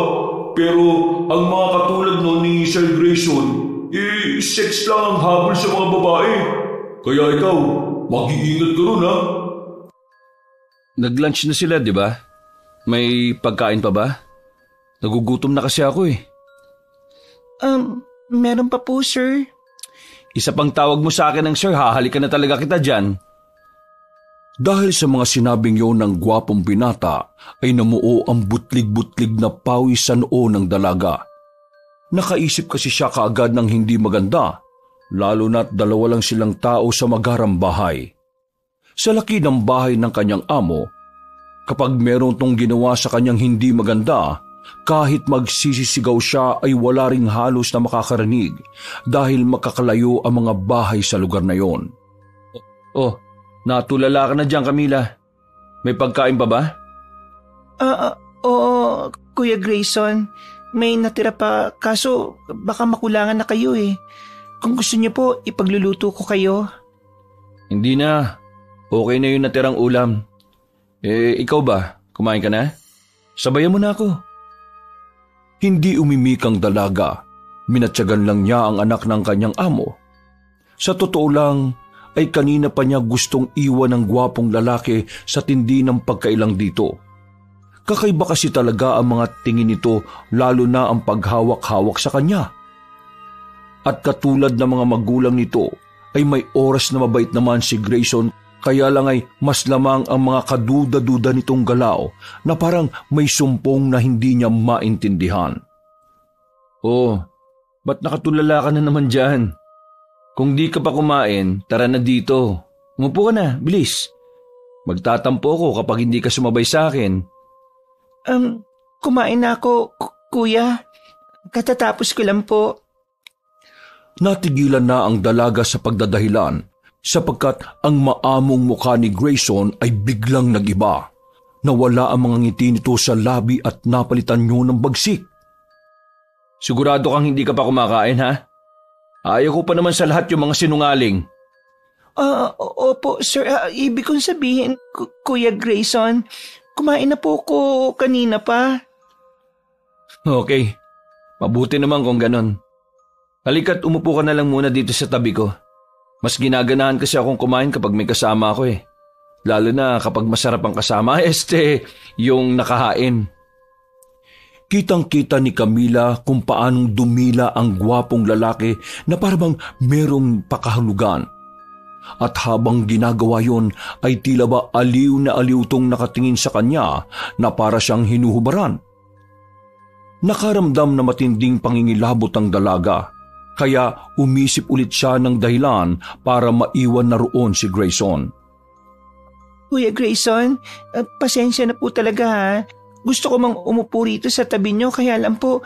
Pero ang mga katulad no ni Sir Grayson, sex lang ang habol sa mga babae. Kaya ikaw, mag-iingat ka ron ha. Nag-lunch na sila, di ba? May pagkain pa ba? Nagugutom na kasi ako eh. Meron pa po, sir. Isa pang tawag mo sa akin ng sir, hahalikan na talaga kita dyan. Dahil sa mga sinabing yun ng gwapong binata, ay namuo ang butlig-butlig na pawis sa noo ng dalaga. Nakaisip kasi siya kaagad ng hindi maganda, lalo na't dalawa lang silang tao sa magarang bahay. Sa laki ng bahay ng kanyang amo, kapag meron tong ginawa sa kanyang hindi maganda, kahit magsisisigaw siya ay wala ring halos na makakarinig dahil makakalayo ang mga bahay sa lugar na yon. Oh, natulala ka na dyan, Camila. May pagkain pa ba? Oo, Kuya Grayson. May natira pa, kaso baka makulangan na kayo eh. Kung gusto niyo po, ipagluluto ko kayo. Hindi na. Okay na yung natirang ulam. Ikaw ba? Kumain ka na? Sabayan mo na ako. Hindi umimik ang dalaga. Minatyagan lang niya ang anak ng kanyang amo. Sa totoo lang, ay kanina pa niya gustong iwan ng gwapong lalaki sa tindi ng pagkailang dito. Kakaiba kasi talaga ang mga tingin nito, lalo na ang paghawak-hawak sa kanya. At katulad ng mga magulang nito, ay may oras na mabait naman si Grayson, kaya lang ay mas lamang ang mga kaduda-duda nitong galaw na parang may sumpong na hindi niya maintindihan. Oh, ba't nakatulala ka na naman dyan? Kung di ka pa kumain, tara na dito. Umupo ka na, bilis. Magtatampo ako kapag hindi ka sumabay sa akin. Kumain na ako, kuya. Katatapos ko lang po. Natigilan na ang dalaga sa pagdadahilan sapagkat ang maamong mukha ni Grayson ay biglang nag-iba. Nawala ang mga ngiti nito sa labi at napalitan niyo ng bagsik. Sigurado kang hindi ka pa kumakain, ha? Ayaw ko pa naman sa lahat yung mga sinungaling. Opo, sir. Ibig kong sabihin, Kuya Grayson, kumain na po ko kanina pa. Okay. Mabuti naman kung ganon. Halika't umupo ka na lang muna dito sa tabi ko. Mas ginaganahan kasi akong kumain kapag may kasama ako eh. Lalo na kapag masarap ang kasama, yung nakahain. Kitang-kita ni Camila kung paanong dumila ang gwapong lalaki na parang merong pakahulugan. At habang ginagawa yon ay tila ba aliw na aliw tong nakatingin sa kanya na para siyang hinuhubaran. Nakaramdam na matinding pangingilabot ang dalaga, kaya umisip ulit siya ng dahilan para maiwan na roon si Grayson. Kuya Grayson, pasensya na po talaga ha. Gusto ko mang umupo rito sa tabi niyo, kaya lang po,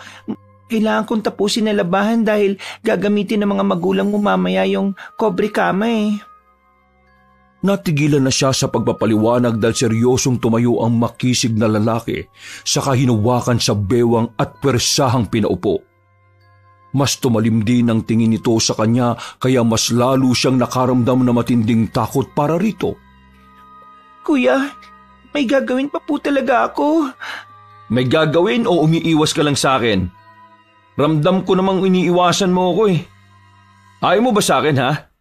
kailangan kong tapusin na labahan dahil gagamitin ng mga magulang mo mamaya yung kobre kama eh. Natigilan na siya sa pagpapaliwanag dahil seryosong tumayo ang makisig na lalaki, saka hinawakan sa bewang at pwersahang pinaupo. Mas tumalim din ang tingin nito sa kanya kaya mas lalo siyang nakaramdam na matinding takot para rito. Kuya, may gagawin pa po talaga ako. May gagawin o umiiwas ka lang sa akin? Ramdam ko namang iniiwasan mo ako eh. Ayaw mo ba sa akin ha?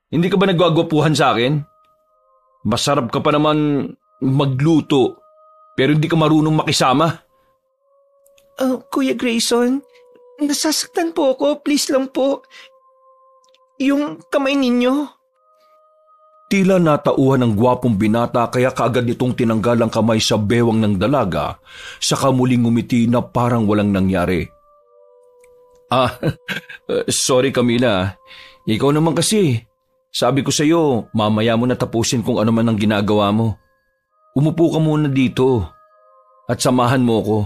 Hindi ka ba nagwagwapuhan sa akin? Masarap ka pa naman magluto, pero hindi ka marunong makisama. Kuya Grayson, nasasaktan po ako. Please lang po. Yung kamay ninyo. Tila natauhan ng gwapong binata kaya kaagad nitong tinanggal ang kamay sa bewang ng dalaga, saka muling ngumiti na parang walang nangyari. Sorry Camila. Ikaw naman kasi. Sabi ko sa iyo, mamaya mo na tapusin kung ano man ang ginagawa mo. Umupo ka muna dito at samahan mo ko.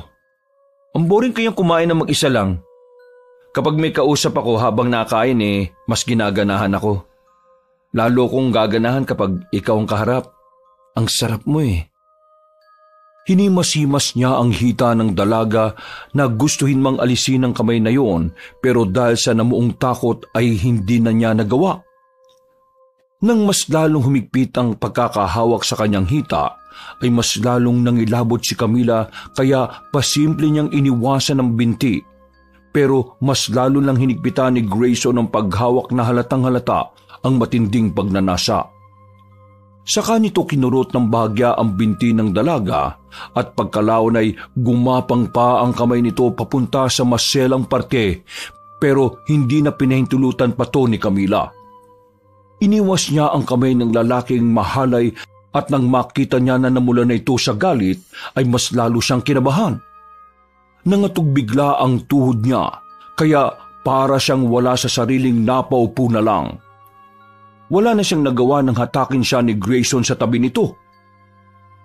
Ang boring kayang kumain na mag-isa lang. Kapag may kausap ako habang nakain mas ginaganahan ako. Lalo kong gaganahan kapag ikaw ang kaharap. Ang sarap mo Hinimas-himas niya ang hita ng dalaga na gustuhin mang alisin ang kamay na yon, pero dahil sa namuong takot ay hindi na niya nagawa. Nang mas lalong humigpit ang pagkakahawak sa kanyang hita, ay mas lalong nangilabot si Camila kaya pasimple niyang iniwasan ang binti. Pero mas lalo lang hinigpitan ni Grayson ang paghawak na halatang halata ang matinding pagnanasa. Saka nito kinurot ng bahagya ang binti ng dalaga at pagkalaon ay gumapang pa ang kamay nito papunta sa maselang parte, pero hindi na pinahintulutan pa to ni Camila. Iniwas niya ang kamay ng lalaking mahalay at nang makita niya na namula na ito sa galit ay mas lalo siyang kinabahan. Nangatog bigla ang tuhod niya kaya para siyang wala sa sariling napaupo na lang. Wala na siyang nagawa nang hatakin siya ni Grayson sa tabi nito.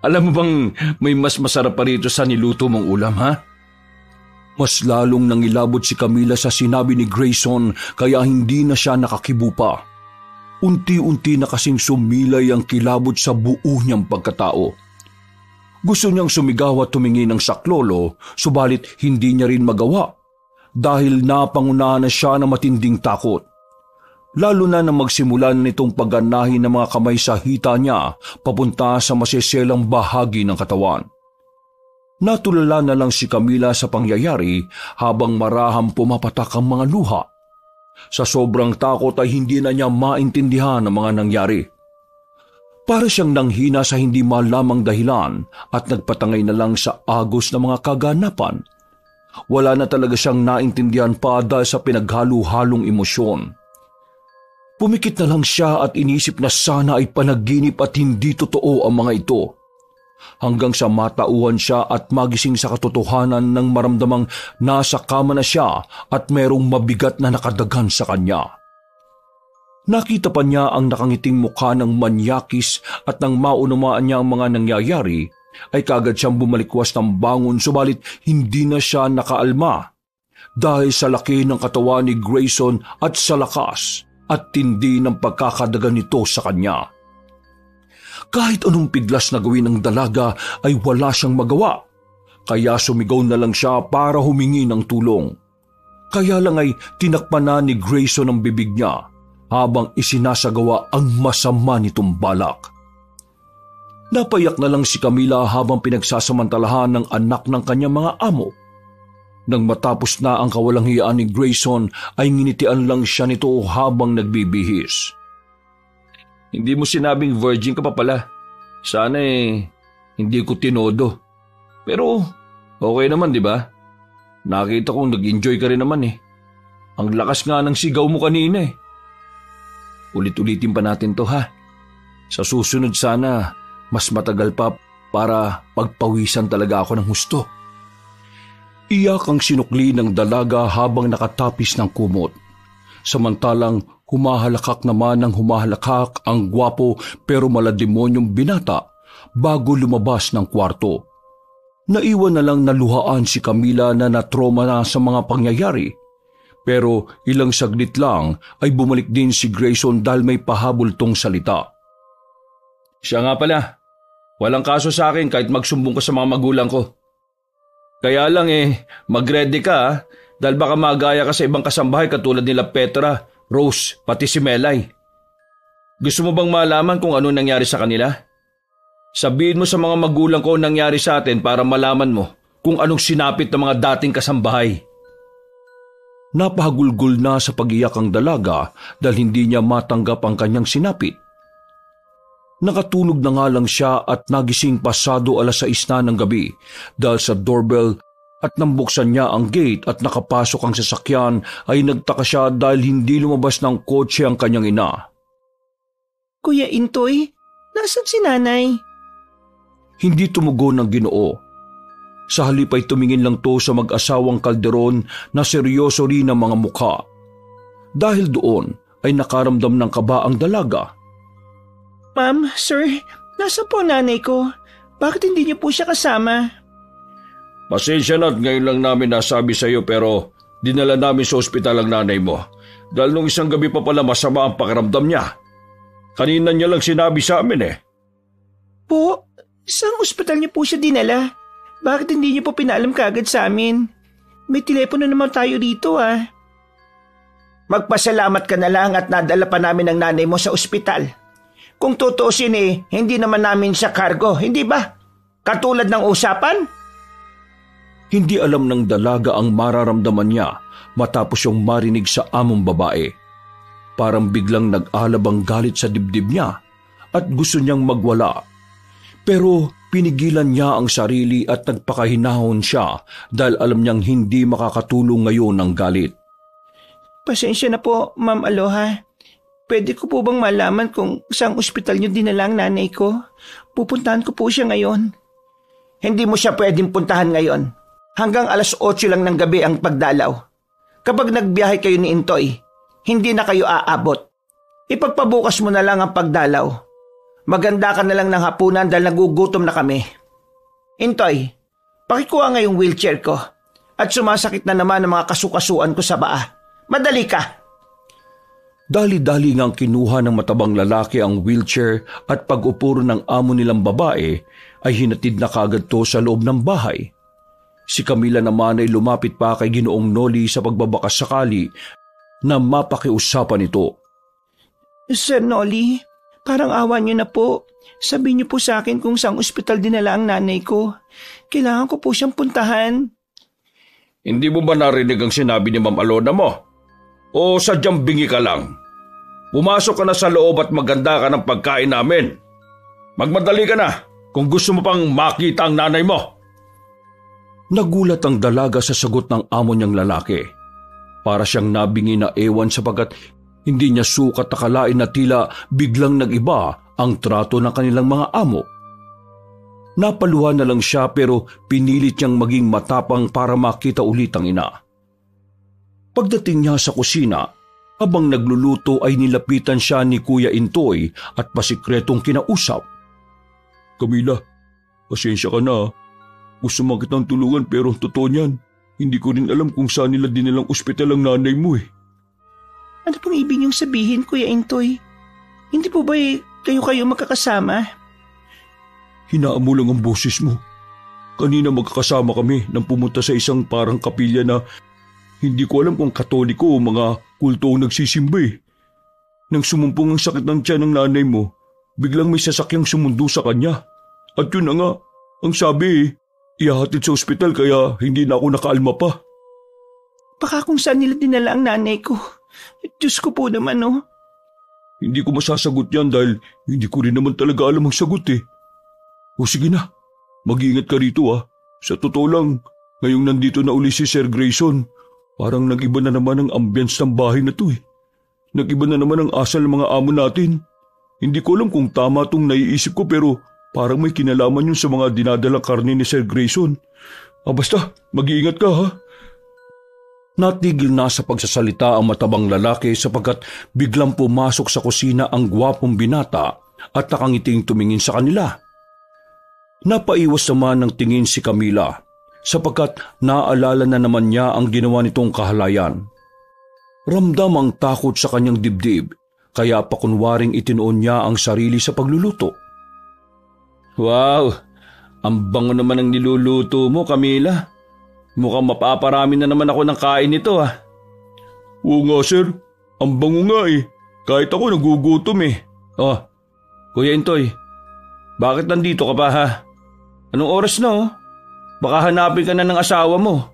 Alam mo bang may mas masarap pa rito sa niluto mong ulam, ha? Mas lalong nangilabot si Camila sa sinabi ni Grayson kaya hindi na siya nakakibo pa. Unti-unti na kasing sumilay ang kilabot sa buo niyang pagkatao. Gusto niyang sumigaw at tumingin ng saklolo, subalit hindi niya rin magawa dahil napangunahan na siya ng matinding takot. Lalo na nang magsimula nitong pagganahin ng mga kamay sa hita niya papunta sa masiselang bahagi ng katawan. Natulala na lang si Camila sa pangyayari habang marahang pumapatak ang mga luha. Sa sobrang takot ay hindi na niya maintindihan ang mga nangyari. Para siyang nanghina sa hindi malamang dahilan at nagpatangay na lang sa agos ng mga kaganapan. Wala na talaga siyang naintindihan pa dahil sa pinaghalo-halong emosyon. Pumikit na lang siya at inisip na sana ay panaginip at hindi totoo ang mga ito. Hanggang sa matauhan siya at magising sa katotohanan ng maramdamang nasa kama na siya at merong mabigat na nakadagan sa kanya. Nakita pa niya ang nakangiting mukha ng manyakis at nang maunamaan niya ang mga nangyayari, ay kagad siyang bumalikwas ng bangon subalit hindi na siya nakaalma dahil sa laki ng katawan ni Grayson at sa lakas at tindi ng pagkakadagan nito sa kanya. Kahit anong piglas na gawin ng dalaga ay wala siyang magawa, kaya sumigaw na lang siya para humingi ng tulong. Kaya lang ay tinakpan na ni Grayson ang bibig niya habang isinasagawa ang masama nitong balak. Napayak na lang si Camila habang pinagsasamantalahan ng anak ng kanyang mga amo. Nang matapos na ang kawalanghiyaan ni Grayson ay nginitian lang siya nito habang nagbibihis. Hindi mo sinabing virgin ka pa pala. Sana hindi ko tinodo. Pero okay naman, di ba? Nakita kong nag-enjoy ka rin naman Ang lakas nga ng sigaw mo kanina Ulit-ulitin pa natin to ha. Sa susunod sana, mas matagal pa para pagpawisan talaga ako ng husto. Iyak ang sinukli ng dalaga habang nakatapis ng kumot. Samantalang humahalakak naman ng humahalakak ang gwapo pero malademonyong binata bago lumabas ng kwarto. Naiwan na lang naluhaan si Camila na natroma na sa mga pangyayari. Pero ilang saglit lang ay bumalik din si Grayson dahil may pahabol tong salita. Siya nga pala, walang kaso sa akin kahit magsumbong ka sa mga magulang ko. Kaya lang mag-ready ka dahil baka magaya ka sa ibang kasambahay katulad nila Petra, Rose, pati si Melay. Gusto mo bang malaman kung ano nangyari sa kanila? Sabihin mo sa mga magulang ko nangyari sa atin para malaman mo kung anong sinapit ng mga dating kasambahay. Napahagulgol na sa pag-iyak ang dalaga dahil hindi niya matanggap ang kanyang sinapit. Nakatulog na nga lang siya at nagising pasado 6:00 na ng gabi dahil sa doorbell At nang buksan niya ang gate at nakapasok ang sasakyan ay nagtaka siya dahil hindi lumabas ng kotse ang kanyang ina. Kuya Intoy, nasan si nanay? Hindi tumugon ng Ginoo. Sa halip ay tumingin lang to sa mag-asawang Calderon na seryoso rin ang mga mukha. Dahil doon ay nakaramdam ng kaba ang dalaga. Ma'am, sir, nasa po nanay ko? Bakit hindi niyo po siya kasama? Pasensya na at ngayon lang namin nasabi sa iyo pero dinala namin sa ospital ang nanay mo. Dahil nung isang gabi pa pala masama ang pakiramdam niya. Kanina niya lang sinabi sa amin eh. Po, saan ospital niyo po siya dinala? Bakit hindi niyo po pinaalam kaagad sa amin? May telepono naman tayo rito ah. Magpasalamat ka na lang at nadala pa namin ang nanay mo sa ospital. Kung tutuusin hindi naman namin siya cargo, hindi ba? Katulad ng usapan? Hindi alam ng dalaga ang mararamdaman niya matapos yung marinig sa among babae. Parang biglang nag-alab ang galit sa dibdib niya at gusto niyang magwala. Pero pinigilan niya ang sarili at nagpakahinahon siya dahil alam niyang hindi makakatulong ngayon ang galit. Pasensya na po, Ma'am Aloha. Pwede ko po bang malaman kung saang ospital niyo dinala ang nanay ko? Pupuntahan ko po siya ngayon. Hindi mo siya pwedeng puntahan ngayon. Hanggang 8:00 lang ng gabi ang pagdalaw. Kapag nagbiyahe kayo ni Intoy, hindi na kayo aabot. Ipagpabukas mo na lang ang pagdalaw. Maganda ka na lang ng hapunan dahil nagugutom na kami. Intoy, pakikuha nga yung wheelchair ko. At sumasakit na naman ang mga kasukasuan ko sa paa. Madali ka! Dali-dali ngang kinuha ng matabang lalaki ang wheelchair at pag-upo ng amo nilang babae ay hinatid na kagad to sa loob ng bahay. Si Camila naman ay lumapit pa kay Ginoong Noli sa pagbabakas sakali na mapakiusapan ito. Sir Noli, parang awa niyo na po. Sabihin niyo po sa akin kung saang ospital dinala ang nanay ko. Kailangan ko po siyang puntahan. Hindi mo ba narinig ang sinabi ni Ma'am Alona mo? O sadyang bingi ka lang? Pumasok ka na sa loob at maganda ka ng pagkain namin. Magmadali ka na kung gusto mo pang makita ang nanay mo. Nagulat ang dalaga sa sagot ng amo niyang lalaki. Para siyang nabingi na ewan sapagkat hindi niya sukat akalain na tila biglang nag-iba ang trato ng kanilang mga amo. Napaluha na lang siya pero pinilit niyang maging matapang para makita ulit ang ina. Pagdating niya sa kusina, habang nagluluto ay nilapitan siya ni Kuya Intoy at pasikretong kinausap. Camila, pasensya ka na. Gusto mo kitang tulungan pero totoo niyan. Hindi ko rin alam kung saan nila dinilang ospital ang nanay mo eh. Ano pong ibig niyong sabihin, Kuya Intoy? Hindi po ba kayo magkakasama? Hinaan mo lang ang boses mo. Kanina magkakasama kami nang pumunta sa isang parang kapilya na hindi ko alam kung katoliko o mga kulto ang nagsisimba eh. Nang sumumpong ang sakit ng tiyan ng nanay mo, biglang may sasakyang sumundo sa kanya. At yun na nga, ang sabi ihahatid sa ospital kaya hindi na ako nakaalma pa. Baka kung saan nila dinala ang nanay ko. Diyos ko po naman Hindi ko masasagot yan dahil hindi ko rin naman talaga alam ang sagot eh. O sige na, mag-iingat ka rito ah. Sa totoo lang, ngayong nandito na uli si Sir Grayson, parang nag-iba na naman ang ambience ng bahay na to eh. Nag-iba na naman ang asal ng mga amo natin. Hindi ko alam kung tama itong naiisip ko pero parang may kinalaman yun sa mga dinadalang karne ni Sir Grayson. Basta, mag-iingat ka ha. Natigil na sa pagsasalita ang matabang lalaki sapagkat biglang pumasok sa kusina ang gwapong binata at nakangiting tumingin sa kanila. Napaiwas naman ng tingin si Camila sapagkat naaalala na naman niya ang ginawa nitong kahalayan. Ramdam ang takot sa kanyang dibdib kaya pakunwaring itinoon niya ang sarili sa pagluluto. Wow, ang bango naman ang niluluto mo, Camila. Mukhang mapaparami na naman ako ng kain nito ah. Oo nga sir, ang bango nga eh. Kahit ako nagugutom eh. Oh, Kuya Intoy, bakit nandito ka pa ha? Anong oras na oh? Baka hanapin ka na ng asawa mo.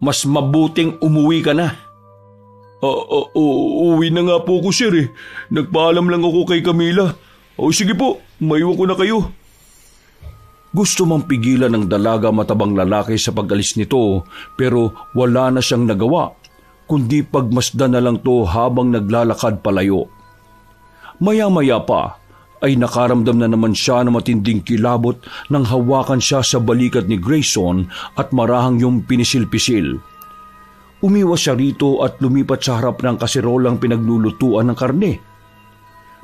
Mas mabuting umuwi ka na. Uwi na nga po ko sir eh. Nagpaalam lang ako kay Camila. O sige po, maiwan ko na kayo. Gusto mang pigilan ng dalaga matabang lalaki sa pag-alis nito pero wala na siyang nagawa, kundi pagmasdan na lang to habang naglalakad palayo. Maya-maya pa ay nakaramdam na naman siya ng matinding kilabot nang hawakan siya sa balikat ni Grayson at marahang yung pinisil-pisil. Umiwas siya rito at lumipat sa harap ng kasirolang pinaglulutuan ng karne.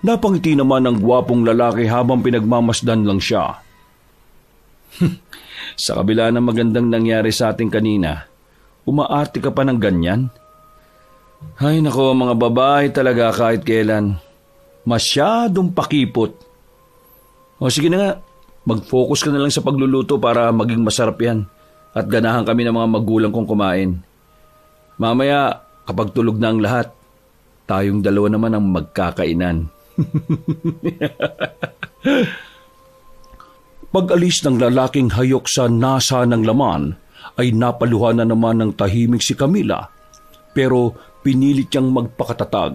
Napangiti naman ang gwapong lalaki habang pinagmamasdan lang siya. Sa kabila ng magandang nangyari sa ating kanina, umaarte ka pa ng ganyan? Ay nako, mga babae talaga kahit kailan. Masyadong pakipot. O sige na nga, mag-focus ka na lang sa pagluluto para maging masarap yan at ganahan kami ng mga magulang kong kumain. Mamaya, kapag tulog na ang lahat, tayong dalawa naman ang magkakainan. Pag-alis ng lalaking hayok sa nasa ng laman, ay napaluha na naman ng tahimik si Camila, pero pinilit niyang magpakatatag.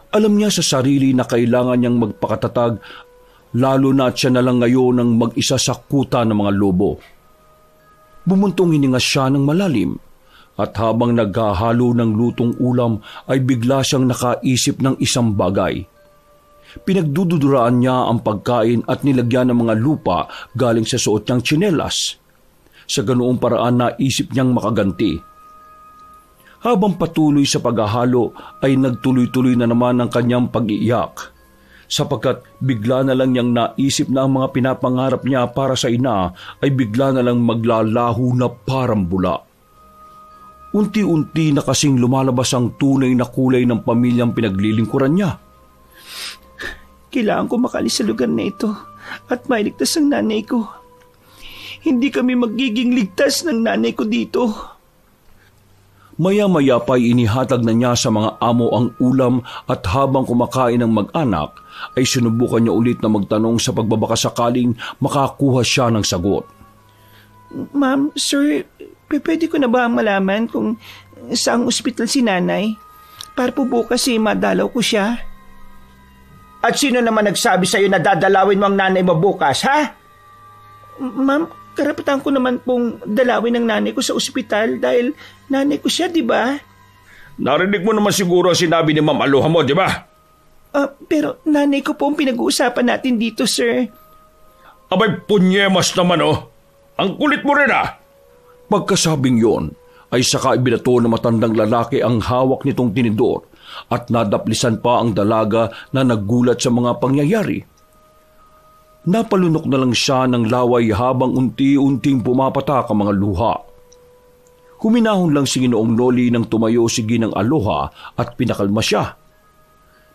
Alam niya sa sarili na kailangan niyang magpakatatag, lalo na siya na lang ngayon ang mag-isa sa kuta ng mga lobo. Bumuntong hininga siya ng malalim, at habang naghahalo ng lutong ulam ay bigla siyang nakaisip ng isang bagay. Pinagdududuraan niya ang pagkain at nilagyan ng mga lupa galing sa suot niyang tsinelas. Sa ganoong paraan naisip niyang makaganti. Habang patuloy sa paghahalo ay nagtuloy-tuloy na naman ang kanyang pag-iiyak, sapagkat bigla na lang niyang naisip na ang mga pinapangarap niya para sa ina ay bigla na lang maglalaho na parang bula. Unti-unti na kasing lumalabas ang tunay na kulay ng pamilyang pinaglilingkuran niya. Kailangan ko makalis sa lugar na ito at mailigtas ang nanay ko. Hindi kami magiging ligtas ng nanay ko dito. Maya-maya pa'y inihatag na niya sa mga amo ang ulam at habang kumakain ng mag-anak, ay sinubukan niya ulit na magtanong sa pagbabakasakaling makakuha siya ng sagot. Ma'am, sir, pwede ko na ba malaman kung saang ospital si nanay? Para po bukas madalaw ko siya. At sino naman nagsabi sa iyo na dadalawin mo ang nanay mo bukas, ha? Ma'am, karapatan ko naman pong dalawin ang nanay ko sa ospital dahil nanay ko siya, di ba? Narinig mo naman siguro ang sinabi ni Ma'am Aloha mo, di ba? Pero nanay ko po ang pinag-uusapan natin dito, sir. Abay, punyemas naman, oh. Ang kulit mo rin, ah. Pagkasabing yon, ay saka ibinato ng matandang lalaki ang hawak nitong tinidor at nadaplisan pa ang dalaga na naggulat sa mga pangyayari. Napalunok na lang siya ng laway habang unti-unting pumapatak ang mga luha. Huminahon lang si Ginoong Noli nang tumayo si Ginang Aloha at pinakalma siya.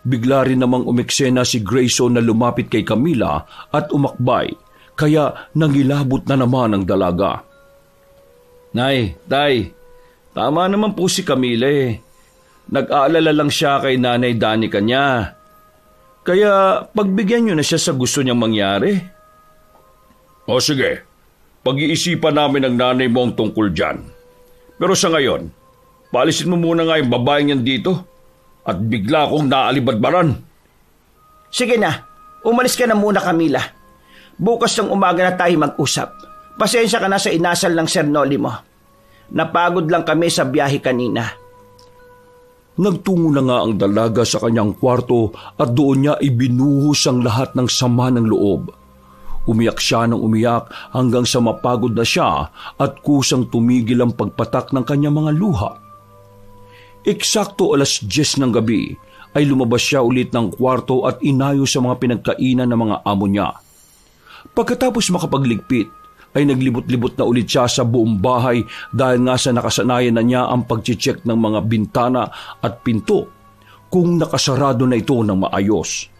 Bigla rin namang umeksena si Grayson na lumapit kay Camila at umakbay, kaya nangilabot na naman ang dalaga. Nay, tay, tama naman po si Camila eh. Nag-aalala lang siya kay Nanay Danica niya. Kaya pagbigyan niyo na siya sa gusto niyang mangyari. O sige, pag-iisipan namin ng nanay mo ang tungkol dyan. Pero sa ngayon, paalisin mo muna nga yung babaeng yan dito at bigla akong naalibadbaran. Sige na, umalis ka na muna, Camila. Bukas ng umaga na tayo mag-usap. Pasensya ka na sa inasal ng Sir Noli mo. Napagod lang kami sa biyahe kanina. Nagtungo na nga ang dalaga sa kanyang kwarto at doon niya ibinuhos ang lahat ng sama ng loob. Umiyak siya ng umiyak hanggang sa mapagod na siya at kusang tumigil ang pagpatak ng kanyang mga luha. Eksakto 10:00 ng gabi ay lumabas siya ulit ng kwarto at inayo sa mga pinagkainan ng mga amo niya. Pagkatapos makapagligpit, ay naglibot-libot na ulit siya sa buong bahay dahil nga sa nakasanayan na niya ang pag-check ng mga bintana at pinto kung nakasarado na ito ng maayos.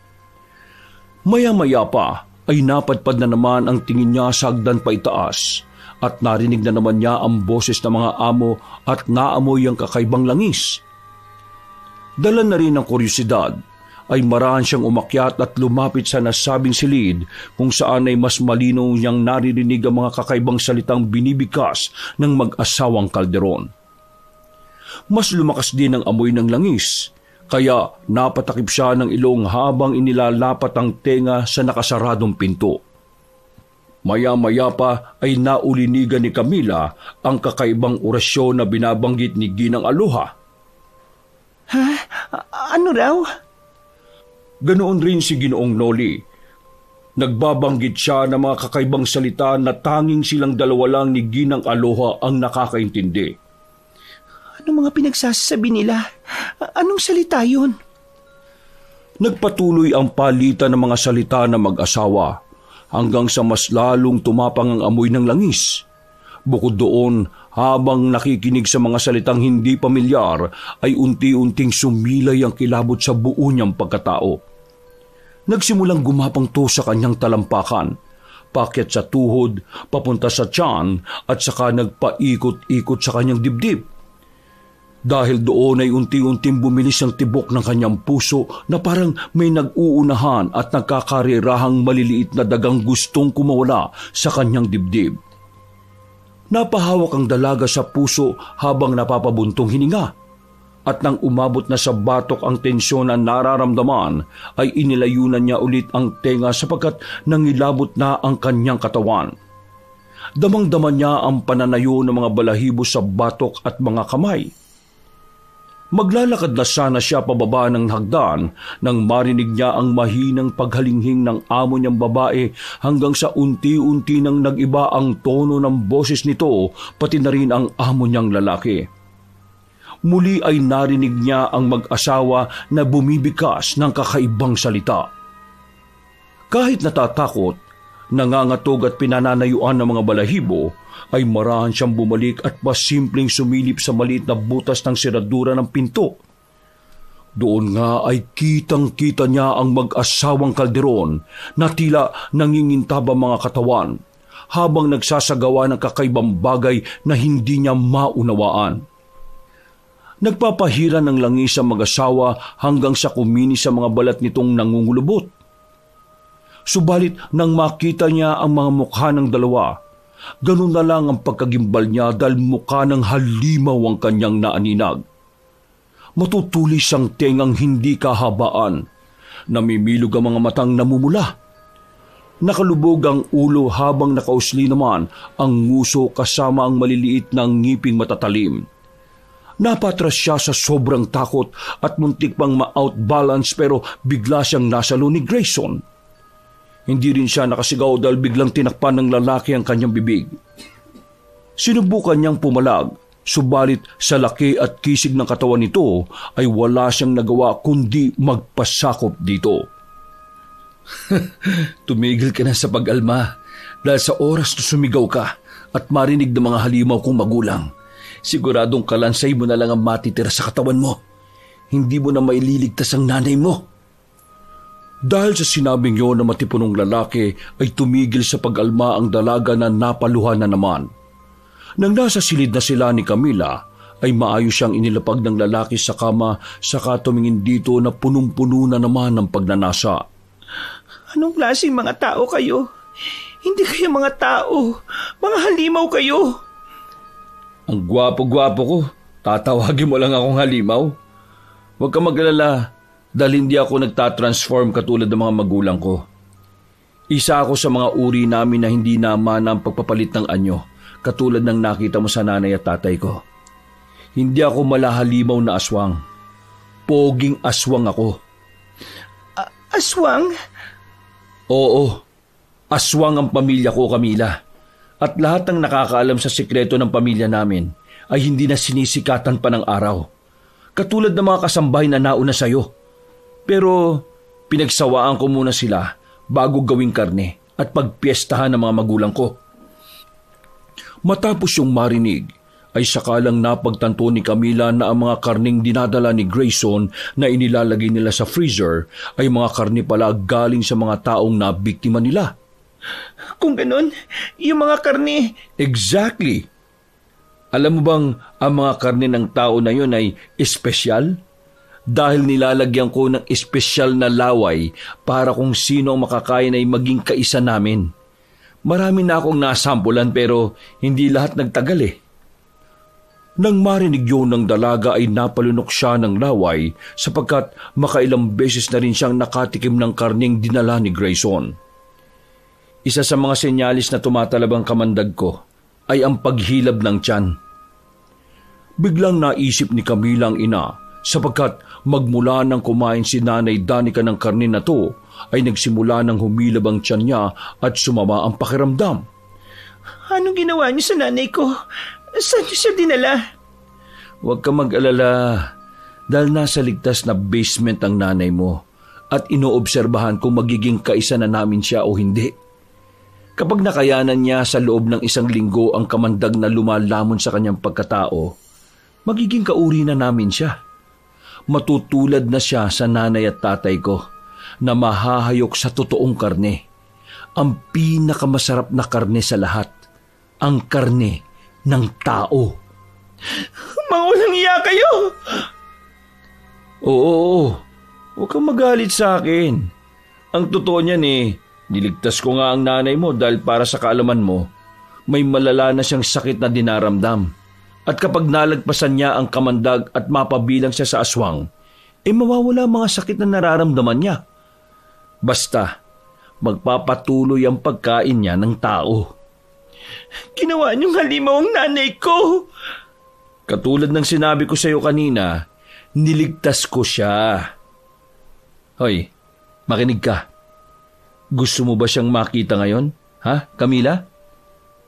Maya-maya pa ay napadpad na naman ang tingin niya sa hagdan pa itaas at narinig na naman niya ang boses ng mga amo at naamoy ang kakaibang langis. Dala na rin ng kuryosidad, ay marahan siyang umakyat at lumapit sa nasabing silid kung saan ay mas malinaw niyang naririnig ang mga kakaibang salitang binibigkas ng mag-asawang kalderon. Mas lumakas din ang amoy ng langis, kaya napatakip siya ng ilong habang inilalapat ang tenga sa nakasaradong pinto. Maya-maya pa ay naulinigan ni Camila ang kakaibang orasyon na binabanggit ni Ginang Aloha. Ha? Ano raw? Ganoon rin si Ginoong Noli. Nagbabanggit siya ng mga kakaibang salita na tanging silang dalawa lang ni Ginang Aloha ang nakakaintindi. Anong mga pinagsasabi nila? Anong salita yun? Nagpatuloy ang palitan ng mga salita ng mag-asawa hanggang sa mas lalong tumapang ang amoy ng langis. Bukod doon, habang nakikinig sa mga salitang hindi pamilyar, ay unti-unting sumilay ang kilabot sa buo niyang pagkatao. Nagsimulang gumapang to sa kanyang talampakan, paakyat sa tuhod, papunta sa tiyan at saka nagpaikot-ikot sa kanyang dibdib. Dahil doon ay unti-unting bumilis ang tibok ng kanyang puso na parang may nag-uunahan at nagkakarirahang maliliit na dagang gustong kumawala sa kanyang dibdib. Napahawak ang dalaga sa puso habang napapabuntong hininga. At nang umabot na sa batok ang tensyon na nararamdaman, ay inilayunan niya ulit ang tenga sapagkat nangilabot na ang kanyang katawan. Damang-dama niya ang pananayo ng mga balahibo sa batok at mga kamay. Maglalakad na sana siya pababa ng hagdan nang marinig niya ang mahinang paghalinghing ng amo niyang babae hanggang sa unti-unti nang nag-iba ang tono ng boses nito pati na rin ang amo niyang lalaki. Muli ay narinig niya ang mag-asawa na bumibikas ng kakaibang salita. Kahit natatakot, nangangatog at pinananayuan ng mga balahibo, ay marahan siyang bumalik at pasimpleng sumilip sa maliit na butas ng seradura ng pinto. Doon nga ay kitang-kita niya ang mag-asawang Calderon na tila nangingintab ang mga katawan habang nagsasagawa ng kakaibang bagay na hindi niya maunawaan. Nagpapahira ng langis ang mag-asawa hanggang sa kumini sa mga balat nitong nangungulubot. Subalit nang makita niya ang mga mukha ng dalawa, ganun na lang ang pagkagimbal niya dahil mukha ng halimaw ang kanyang naaninag. Matutulis ang tengang hindi kahabaan, namimilog ang mga matang namumula. Nakalubog ang ulo habang nakausli naman ang nguso kasama ang maliliit na ngiping matatalim. Napatras siya sa sobrang takot at muntik pang ma-outbalance pero bigla siyang nasalo ni Grayson. Hindi rin siya nakasigaw dahil biglang tinakpan ng lalaki ang kanyang bibig. Sinubukan niyang pumalag, subalit sa laki at kisig ng katawan nito ay wala siyang nagawa kundi magpasakop dito. Tumigil ka na sa pag-alma dahil sa oras na sumigaw ka at marinig ng mga halimaw kong magulang. Siguradong kalansay mo na lang ang matitira sa katawan mo. Hindi mo na maililigtas ang nanay mo. Dahil sa sinabing yun na matipunong lalaki ay tumigil sa pag-alma ang dalaga na napaluhan na naman. Nang nasa silid na sila ni Camila, ay maayos siyang inilapag ng lalaki sa kama saka tumingin dito na punong-puno na naman ng pagnanasa. Anong klaseng mga tao kayo? Hindi kayo mga tao. Mga halimaw kayo. Ang gwapo-gwapo ko. Tatawagin mo lang akong halimaw. Huwag ka mag-alala. Dahil hindi ako nagtatransform katulad ng mga magulang ko. Isa ako sa mga uri namin na hindi naman ang pagpapalit ng anyo, katulad ng nakita mo sa nanay at tatay ko. Hindi ako malahalimaw na aswang. Poging aswang ako. Aswang? Oo, aswang ang pamilya ko, Camila. At lahat ng nakakaalam sa sikreto ng pamilya namin ay hindi na sinisikatan pa ng araw. Katulad ng mga kasambahay na nauna sa'yo. Pero pinagsawaan ko muna sila bago gawing karne at pagpiestahan ng mga magulang ko. Matapos yung marinig, ay sakalang napagtanto ni Camila na ang mga karning dinadala ni Grayson na inilalagay nila sa freezer ay mga karne pala galing sa mga taong nabiktima nila. Kung ganun, yung mga karne... Exactly. Alam mo bang ang mga karne ng tao na yun ay espesyal? Dahil nilalagyan ko ng espesyal na laway para kung sino ang makakain ay maging kaisa namin. Marami na akong nasampulan pero hindi lahat nagtagal eh. Nang marinig yun ng dalaga ay napalunok siya ng laway sapagkat makailang beses na rin siyang nakatikim ng karneng dinala ni Grayson. Isa sa mga senyalis na tumatalab ang kamandag ko ay ang paghilab ng tiyan. Biglang naisip ni Camila ang ina sapagkat magmula nang kumain si Nanay Danica ng karne na to ay nagsimula ng humilab ang tiyan niya at sumama ang pakiramdam. Anong ginawa niyo sa nanay ko? Saan niyo siya dinala? Huwag ka mag-alala dahil nasa ligtas na basement ang nanay mo at inoobserbahan kung magiging kaisa na namin siya o hindi. Kapag nakayanan niya sa loob ng 1 linggo ang kamandag na lumalamon sa kanyang pagkatao, magiging kauri na namin siya. Matutulad na siya sa nanay at tatay ko na mahahayok sa totoong karne. Ang pinakamasarap na karne sa lahat, ang karne ng tao. Maulang iya kayo! Oo, huwag kang magalit sa akin. Ang totoo niyan niligtas ko nga ang nanay mo dahil para sa kaalaman mo, may malala na siyang sakit na dinaramdam. At kapag nalagpasan niya ang kamandag at mapabilang siya sa aswang, mawawala mga sakit na nararamdaman niya. Basta, magpapatuloy ang pagkain niya ng tao. Ginawa niyong halimaw ang nanay ko! Katulad ng sinabi ko sa iyo kanina, niligtas ko siya. Hoy, makinig ka. Gusto mo ba siyang makita ngayon? Ha, Camila?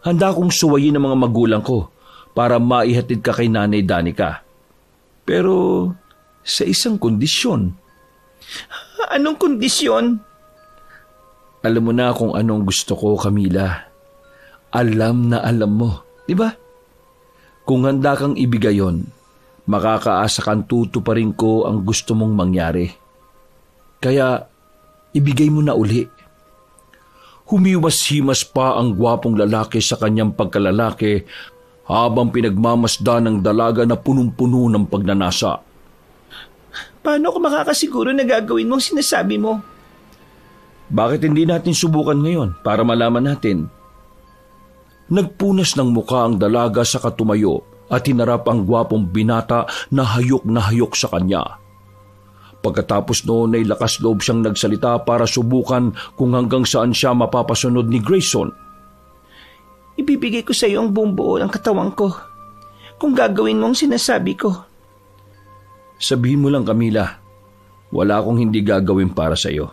Handa kong suwayin ang mga magulang ko para maihatid ka kay Nanay Danica. Pero sa isang kondisyon. Anong kondisyon? Alam mo na kung anong gusto ko, Camila. Alam na alam mo, di ba? Kung handa kang ibigay yon, makakaasa kang tutuparin ko ang gusto mong mangyari. Kaya, ibigay mo na uli. Humiwas-himas pa ang gwapong lalaki sa kanyang pagkalalaki habang pinagmamasdan ng dalaga na punong-puno ng pagnanasa. Paano ako makakasiguro na gagawin mo ang sinasabi mo? Bakit hindi natin subukan ngayon para malaman natin? Nagpunas ng muka ang dalaga sa katumayo at hinarap ang gwapong binata na hayok sa kanya. Pagkatapos noon ay lakas loob siyang nagsalita para subukan kung hanggang saan siya mapapasunod ni Grayson. Ibibigay ko sa iyo ang buong buo ng katawan ko kung gagawin mo ang sinasabi ko. Sabihin mo lang, Camila, wala akong hindi gagawin para sa iyo.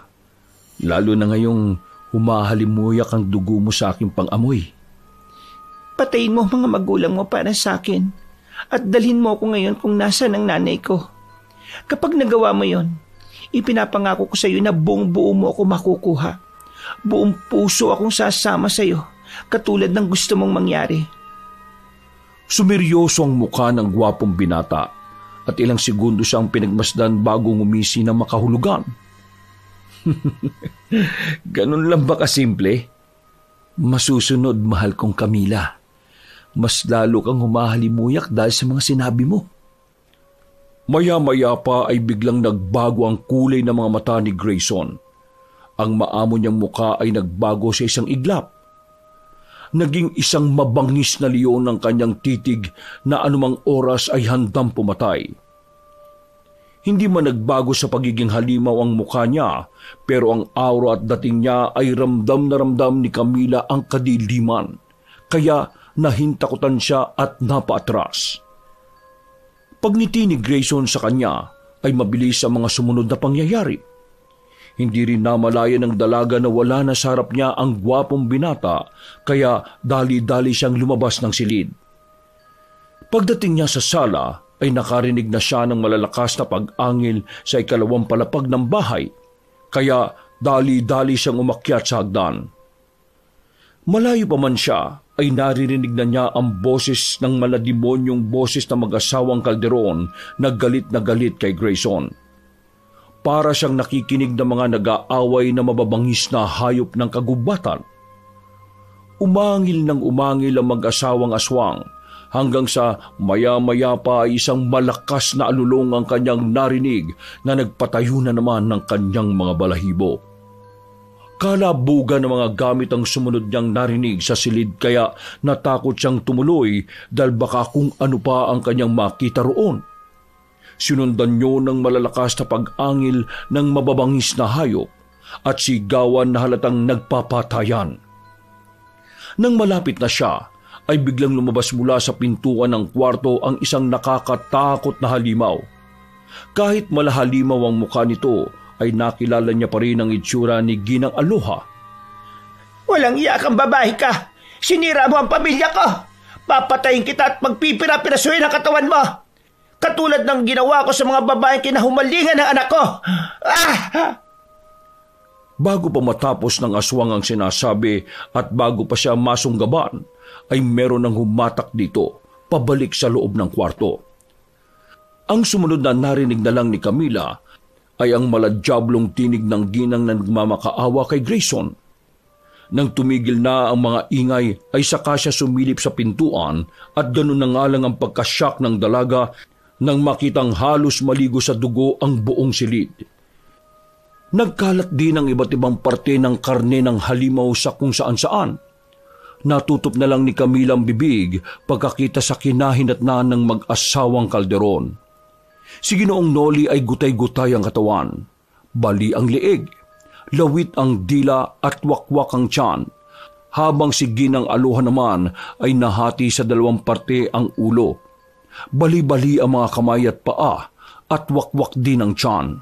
Lalo na ngayong humahalimuyak ang dugo mo sa aking pang-amoy. Patayin mo mga magulang mo para sa akin at dalhin mo ako ngayon kung nasaan ang nanay ko. Kapag nagawa mo yon, ipinapangako ko sa iyo na buong buo mo ako makukuha. Buong puso akong sasama sa iyo, katulad ng gusto mong mangyari. Sumeryoso ang mukha ng gwapong binata at ilang segundo siyang pinagmasdan bago ngumisi na makahulugan. Ganun lang ba kasimple? Masusunod, mahal kong Camila. Mas lalo kang humahalimuyak dahil sa mga sinabi mo. Maya-maya pa ay biglang nagbago ang kulay ng mga mata ni Grayson. Ang maamo niyang muka ay nagbago sa isang iglap. Naging isang mabangis na leon ng kanyang titig na anumang oras ay handang pumatay. Hindi man nagbago sa pagiging halimaw ang mukha niya, pero ang aura at dating niya ay ramdam na ramdam ni Camila ang kadiliman, kaya nahintakutan siya at napaatras. Pagngiti ni Grayson sa kanya ay mabilis ang mga sumunod na pangyayari. Hindi rin namalaya ng dalaga na wala na sa harap niya ang gwapong binata, kaya dali-dali siyang lumabas ng silid. Pagdating niya sa sala, ay nakarinig na siya ng malalakas na pag-angil sa ikalawang palapag ng bahay, kaya dali-dali siyang umakyat sa hagdan. Malayo pa man siya, ay naririnig na niya ang boses ng malademonyong boses na mag-asawang Calderon na galit kay Grayson. Para siyang nakikinig ng mga nag-aaway na mababangis na hayop ng kagubatan. Umangil ng umangil ang mag-asawang aswang, hanggang sa maya-maya pa ay isang malakas na alulong ang kanyang narinig na nagpatayo na naman ng kanyang mga balahibo. Kalabugan ng mga gamit ang sumunod niyang narinig sa silid, kaya natakot siyang tumuloy dahil baka kung ano pa ang kanyang makita roon. Sinundan niyo ng malalakas na pag-angil ng mababangis na hayop at sigawan na halatang nagpapatayan. Nang malapit na siya, ay biglang lumabas mula sa pintuan ng kwarto ang isang nakakatakot na halimaw. Kahit malahalimaw ang mukha nito, ay nakilala niya pa rin ang itsura ni Ginang Aloha. Walang iya kang babae ka! Sinira mo ang pamilya ko! Papatayin kita at magpipira-pirasuhin ang katawan mo! Katulad ng ginawa ko sa mga babaeng kinahumalingan ng anak ko! Ah! Bago pa matapos ng aswang ang sinasabi at bago pa siya masunggaban, ay meron ng humatak dito, pabalik sa loob ng kwarto. Ang sumunod na narinig na lang ni Camila ay ang maladyablong tinig ng ginang na nagmamakaawa kay Grayson. Nang tumigil na ang mga ingay ay saka siya sumilip sa pintuan at ganun na nga lang ang pagkasyak ng dalaga nang makitang halos maligo sa dugo ang buong silid. Nagkalat din ang iba't ibang parte ng karne ng halimaw sa kung saan-saan. Natutop na lang ni Camila ang bibig pagkakita sa kinahinatnan ng mag-asawang Calderon. Si Ginoong Noli ay gutay-gutay ang katawan, bali ang liig, lawit ang dila at wakwak ang tiyan, habang si Ginang Aloha naman ay nahati sa dalawang parte ang ulo. Bali-bali ang mga kamay at paa at wakwak din ang tiyan.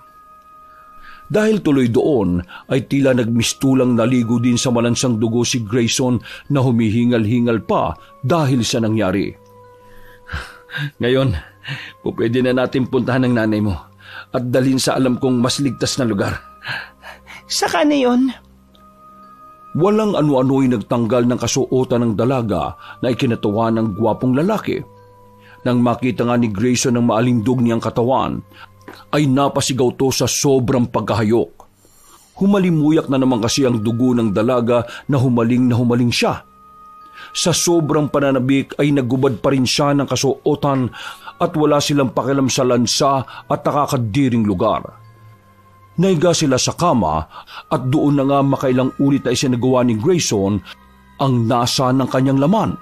Dahil tuloy doon ay tila nagmistulang naligo din sa malansang dugo si Grayson na humihingal-hingal pa dahil sa nangyari. Ngayon, pwede na natin puntahan ng nanay mo at dalhin sa alam kong mas ligtas na lugar. Saka na yun? Walang ano-ano'y nagtanggal ng kasuotan ng dalaga na ikinatawa ng gwapong lalaki. Nang makita nga ni Grayson ng maalindog niyang katawan, ay napasigaw to sa sobrang pagkahayok. Humalimuyak na naman kasi ang dugo ng dalaga na humaling siya. Sa sobrang pananabik ay nagubad pa rin siya ng kasuotan at wala silang pakialam sa lansa at nakakadiring lugar. Naiga sila sa kama at doon na nga makailang ulit ay sinagawa ni Grayson ang nasa ng kanyang laman.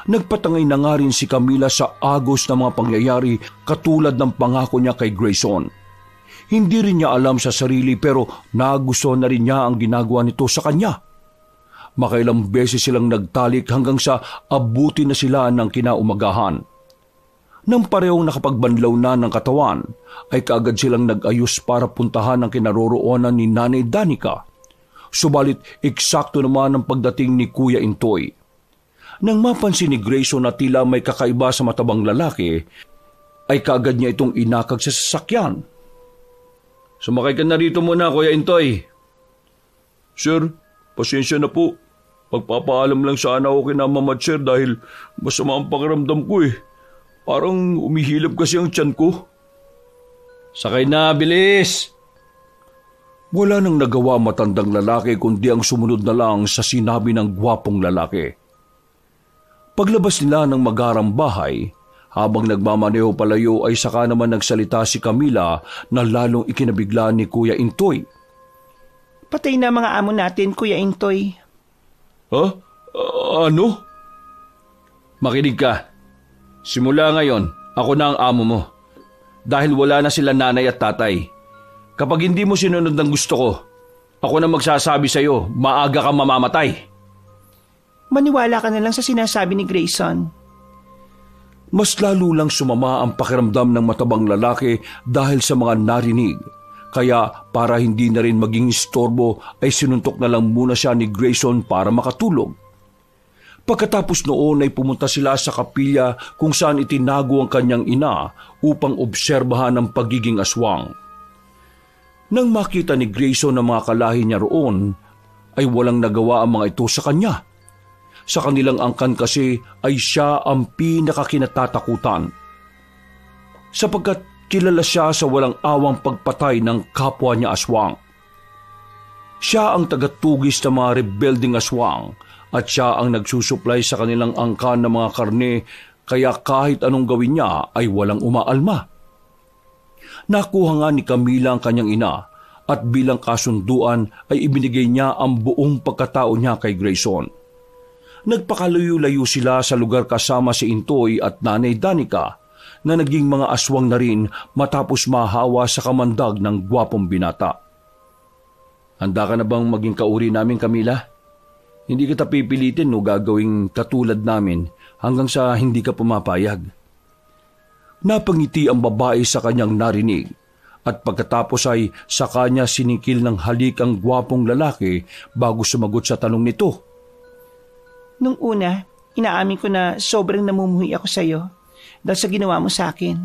Nagpatangay na nga rin si Camila sa agos ng mga pangyayari katulad ng pangako niya kay Grayson. Hindi rin niya alam sa sarili pero nagustuhan na rin niya ang ginagawa nito sa kanya. Makailang beses silang nagtalik hanggang sa abuti na sila ng kinaumagahan. Nang parehong nakapagbanlaw na ng katawan, ay kaagad silang nag-ayos para puntahan ang kinaroroonan ni Nanay Danica. Subalit eksakto naman ang pagdating ni Kuya Intoy. Nang mapansin ni Grayson na tila may kakaiba sa matabang lalaki, ay kaagad niya itong inakag sa sasakyan. Sumakay ka na rito muna, Kuya Intoy. Sir, pasensya na po. Magpapaalam lang sana ako kina Mama Sir dahil masama ang pakiramdam ko eh. Parang umihilab kasi ang tiyan ko. Sakay na, bilis! Wala nang nagawa matandang lalaki kundi ang sumunod na lang sa sinabi ng gwapong lalaki. Paglabas nila ng magarang bahay, habang nagmamaneho palayo ay saka naman nagsalita si Camila na lalong ikinabigla ni Kuya Intoy. Patay na mga amo natin, Kuya Intoy. Ha? Ano? Makinig ka. Simula ngayon, ako na ang amo mo. Dahil wala na sila nanay at tatay. Kapag hindi mo sinunod ng gusto ko, ako na magsasabi sa iyo, maaga kang mamamatay. Maniwala ka na lang sa sinasabi ni Grayson. Mas lalo lang sumama ang pakiramdam ng matabang lalaki dahil sa mga narinig. Kaya para hindi na rin maging istorbo ay sinuntok na lang muna siya ni Grayson para makatulog. Pagkatapos noon ay pumunta sila sa kapilya kung saan itinago ang kanyang ina upang obserbahan ang pagiging aswang. Nang makita ni Grayson ang mga kalahi niya roon, ay walang nagawa ang mga ito sa kanya. Sa kanilang angkan kasi ay siya ang pinakakinatatakutan. Sapagkat kilala siya sa walang awang pagpatay ng kapwa niya aswang. Siya ang tagatugis ng mga rebelding aswang at siya ang nagsusuplay sa kanilang angkan ng mga karne kaya kahit anong gawin niya ay walang umaalma. Nakuha nga ni Camila ang kanyang ina at bilang kasunduan ay ibinigay niya ang buong pagkatao niya kay Grayson. Nagpakalayo-layo sila sa lugar kasama si Intoy at Nanay Danica na naging mga aswang na rin matapos mahawa sa kamandag ng gwapong binata. Handa ka na bang maging kauri namin, Camila? Hindi kita pipilitin o gagawing katulad namin hanggang sa hindi ka pumapayag. Napangiti ang babae sa kanyang narinig at pagkatapos ay sa kanya sinikil ng halik ang gwapong lalaki bago sumagot sa tanong nito. Nung una, inaamin ko na sobrang namumuhi ako sa iyo dahil sa ginawa mo sa akin.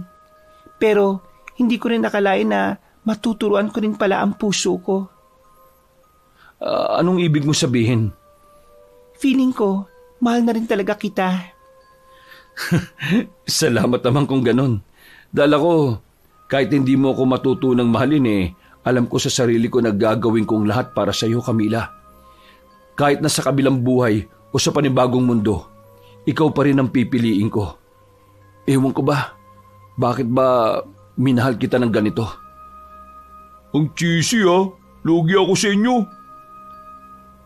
Pero hindi ko rin nakalain na matuturuan ko rin pala ang puso ko. Anong ibig mo sabihin? Feeling ko, mahal na rin talaga kita. Salamat naman kung ganon. Dahil ako, kahit hindi mo ako matutunang mahalin alam ko sa sarili ko na gagawin kong lahat para sa iyo, Camila. Kahit na sa kabilang buhay o sa panibagong mundo, ikaw pa rin ang pipiliin ko. Ewan ko ba, bakit ba minahal kita ng ganito? Ang cheesy lugi ako sa inyo.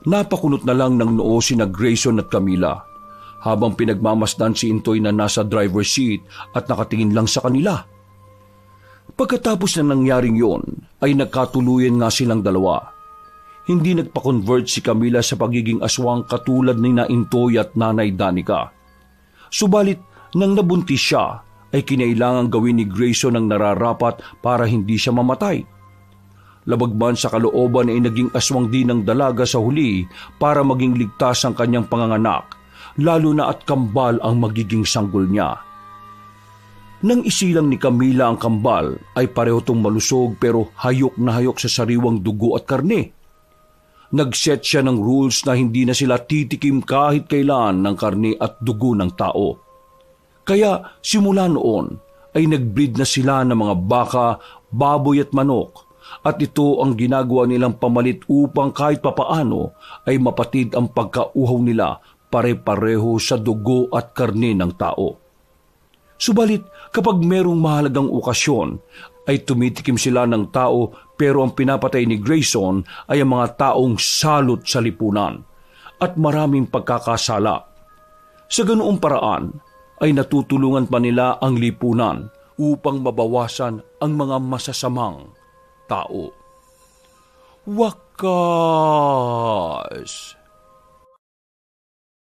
Napakunot na lang ng noo sina Grayson at Camila habang pinagmamasdan si Intoy na nasa driver's seat at nakatingin lang sa kanila. Pagkatapos na nangyaring yon, ay nagkatuluyan nga silang dalawa. Hindi nagpa-convert si Camila sa pagiging aswang katulad ni na Intoy at Nanay Danica. Subalit, nang nabuntis siya, ay kinailangang gawin ni Grayson ang nararapat para hindi siya mamatay. Labagman sa kalooban ay naging aswang din ng dalaga sa huli para maging ligtas ang kanyang panganganak, lalo na at kambal ang magiging sanggol niya. Nang isilang ni Camila ang kambal ay pareho tong malusog pero hayok na hayok sa sariwang dugo at karne. Nag-set siya ng rules na hindi na sila titikim kahit kailan ng karne at dugo ng tao. Kaya simula noon ay nag-breed na sila ng mga baka, baboy at manok. At ito ang ginagawa nilang pamalit upang kahit papaano ay mapatid ang pagkauhaw nila pare-pareho sa dugo at karne ng tao. Subalit kapag merong mahalagang okasyon ay tumitikim sila ng tao pero ang pinapatay ni Grayson ay ang mga taong salot sa lipunan at maraming pagkakasala. Sa ganoong paraan ay natutulungan pa nila ang lipunan upang mabawasan ang mga masasamang tao. Wakas!